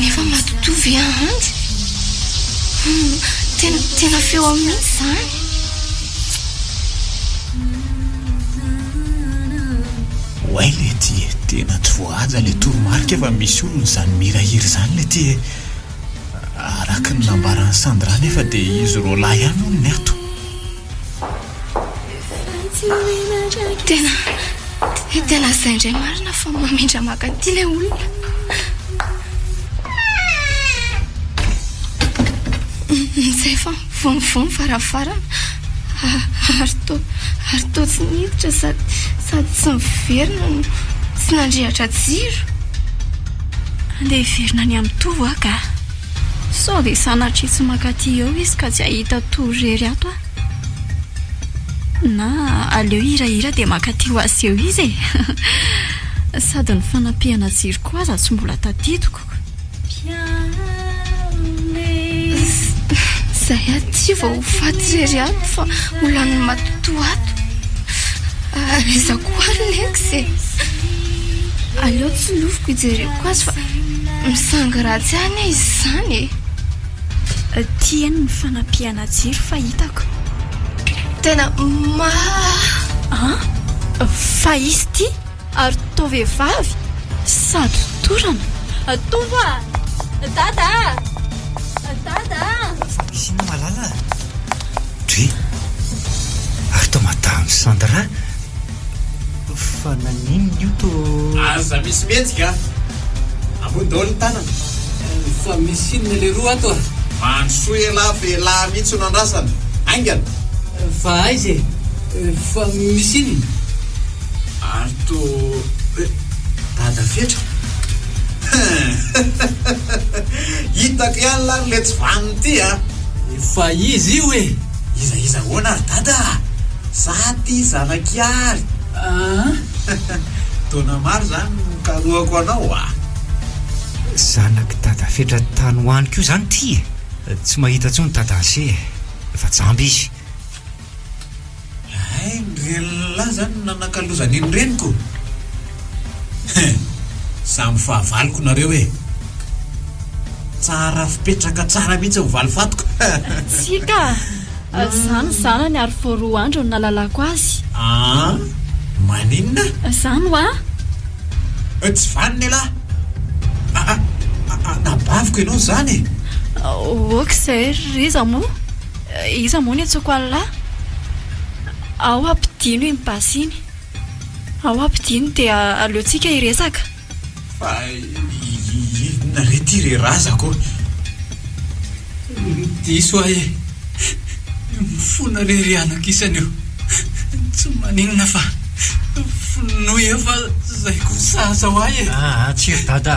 nefa matotovy ahandry tena feo amin'iny zany oay le ty tena tsy voahaja le toromarika efa misy olony zany mirahiry zany le ty araka ny nambarany Sandra nefa dia izy ro lahy ihany olony ato tena zay indray marina fa mamindra maka ty ilay olona zay fa vonivony farafara ary tao tsy niditra sady tsy miverina no tsy nandrehatra jiro andeha hiverina ny amin'ny tovo aka sao dia sanatria tsy makaty eo izy ka tsy ahita torery ato na aleo hirahira dia makaty ho azy eo izy e sady ny fanampihana jiro koa aza tsy mbola tadidiko zay aty vao faty rery ato fa olany matoto ato reza koa lex e aleo tsy loviko ijereko azy fa misanga ratsy any izy zany e tiany ny fanampihana jiro fa hitako tena fa izy ty ary tao vehivavy sady torana tova dada isina malala dre ary tao madame Sandra fa naninona io to aza misy mihetsika ambony daholo ny tanana fa misy inona le roa ato mandrosoa elahy velahy mihitsy no andrasana aingana fa aizy fa misy inona ary to dada fetra hitako ihany lany le tsy vaniny ty fa izy io e iza hoana ary dada zaty zanakiary taona maro zany karoako anao zanaky dada fetra tany hoaniko io zany ty tsy mahita tsony dada ase efa jamby izy ay nyrelolahy zany nanakalozany iny reniko samy fahavaloko nareo e tsara fipetraka tsara mihitsy ho valifatoka. tsika zany zanany ary vo 2 andro no nalalako azy. Maninona? Zany ho tsy vaniny lahy. Nabaviko ianao zany. okzay iza moa ny atsoko an'lahy. ao ampidino iny basiny. ao ampidino dia aleotsika hiresaka. Fa narety irerazako. diso ahe mifona rereanako isany io tsy maninona fa finoy fa zay ko sasa ho ahy tsiry dada,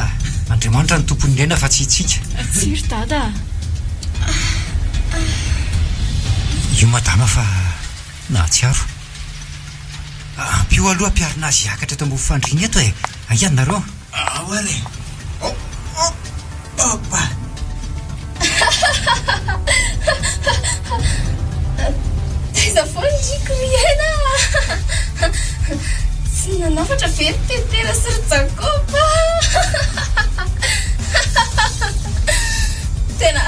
Andriamanitra ny tompony ilaina fa tsy itsika. tsiry dada. io madama fa nahatsiaro. Ampio aloha ampiarina azy hiakatra eto ambony fandriana eto e. Aiany nareo? Ary. Taiza foana ndriko riena. Tsy nanafatra very tetera sy ry Jakoba. Tena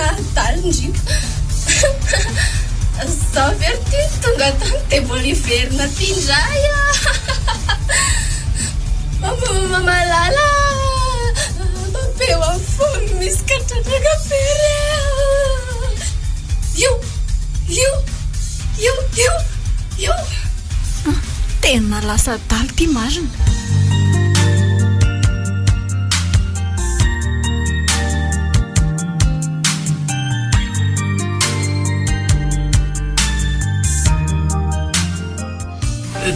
adalo ndriko. Zaho very ty tonga tany deboliverina ty indray. Mamalala mapeo amin'ny fony misy katratraka very. Io tena lasa dalo ty marina.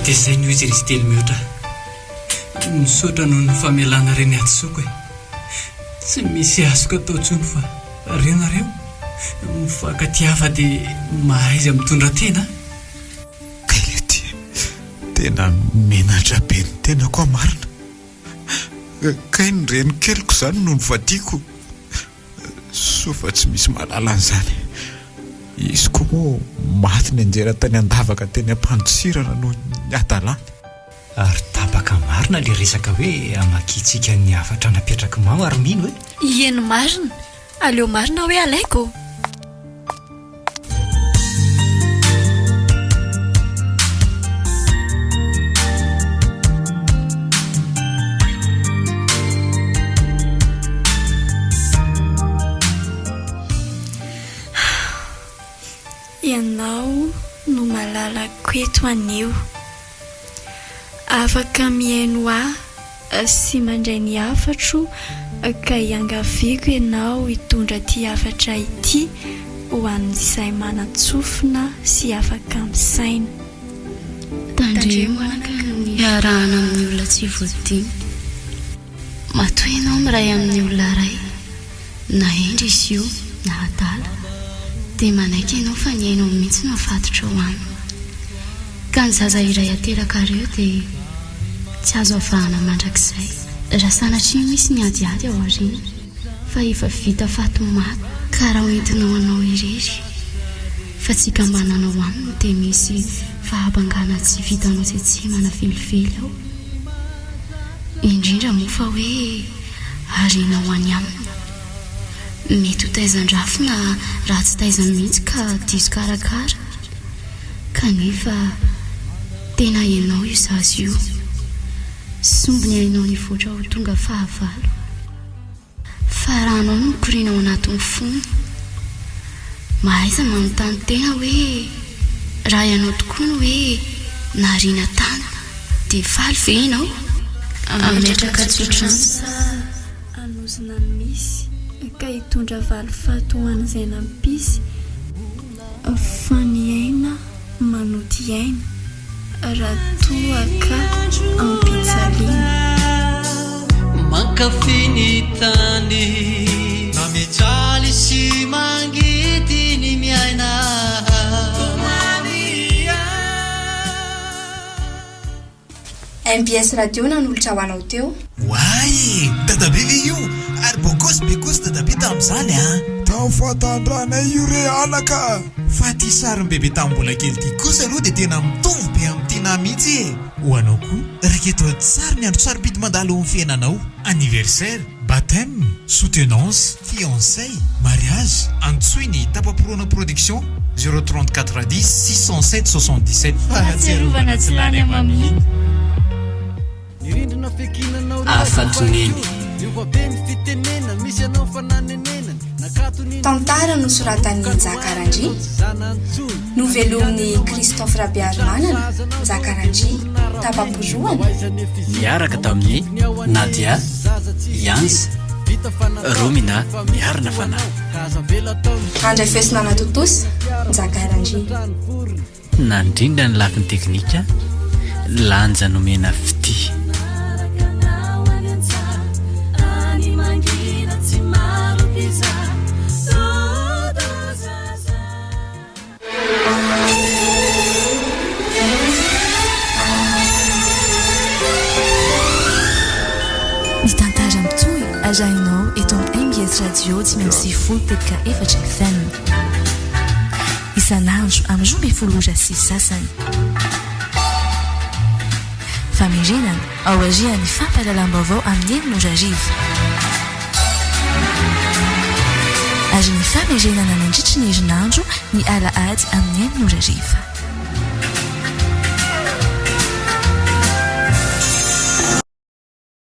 dia zay no izy izy telo mihoatra misaotra noho ny famelana reny atsoko e. Tsy misy azoko atao ntsony fa renareo mifakatiava dia mahaiza mitondra tena. Kailety tena menatra be ny tena koa marina. Kay ny reny keliko zany no nyvadiako. Sofa tsy misy malala an'izany. Izy koa moa maty ny anjera tany andavaka teny ampandosirana no ny adalany. Ary tabaka marina le resaka hoe amakitsika ny afatra napetraka mao ary mino hoe Ieny marina. Aleo marina hoe alaiko. Ianao no malalako eto anio. Afaka mihaino ahy sy mandray ny afatro ka hiangaviako ianao hitondra ty afatra ity ho an'izay manatsofina sy afaka misaina. Tandremonaka ny arahana amin'ny olona tsy voadiny. Matoa ianao miray amin'ny olona ray na endry izy io na adala dia manaiky ianao fa ny hainao mihitsy no afatotra ho any. Ka ny zaza iray ateraka reo dia tsy azo avahana mandrakizay. Raha sanatria misy ny adiady ao ariny fa efa vita fatomaty ka raha hoentinao anao irery fa tsika mananao aminy dia misy fahabangana tsy vitanao tsy manafelifely ao. Indrindra moa fa hoe arina ho any aminy. Mety ho taizan-drafo na raha tsy taizan mihitsy ka diso karakara kanefa tena ianao io zazy io. Sombony hainao ny voatra ho tonga fahavalo fa raha anao no mikorina ao anatin'ny fony. Mahaiza manontany tena hoe raha ianao tokoa no hoe nariana tany dia faly ve ianao? Ametraka tsotrano sa anozina misy ka hitondra valifato ho an'izay nampisy fa ny aina manoty aina raha toa ka ampijaliana. Mankafy ny tany na mijaly sy mangidy ny miaina. MBS radio nanolotra ho anao teo. Wai, dadabe ve io ary bekosy dadabe tamin'izany tafatandrana io re alaka. Fa ty sarin'ny bebe tamin'ny mbola kely ty kosa aloha dia tena mitovy be amin'ny tena mihitsy e. Ho anao koa raketo tsara ny andro sarobidy mandalo amin'ny fiainanao anniversaire baptême, soutenance, fiançailles, mariage. Antsoy ny Tapaporoana production 034 10 607 77. Fahatsiarovana tsy lany amamy. afatoneny tantara nosoratan'ny Njakarandry, novelomin'ny Christophe Rabiarimanana, Njakarandry, Tapaporoana. miaraka tamin'ny Nadia, Yans, Romina miarina fanahy. Andray Fesinana Totosa, Njakarandry. nandrindra ny lafiny teknika lanja nomena fity. Ny tantara mitohy arahinao eto amin'ny MBS Radio 94.4 FM isan'andro amin'ny 12 sasany. Famerenana ao arian'ny fampahalalam-baovao amin'ny 9:00 ary ny famerenana nandritry ny herinandro ny alahady amin'ny 9:00.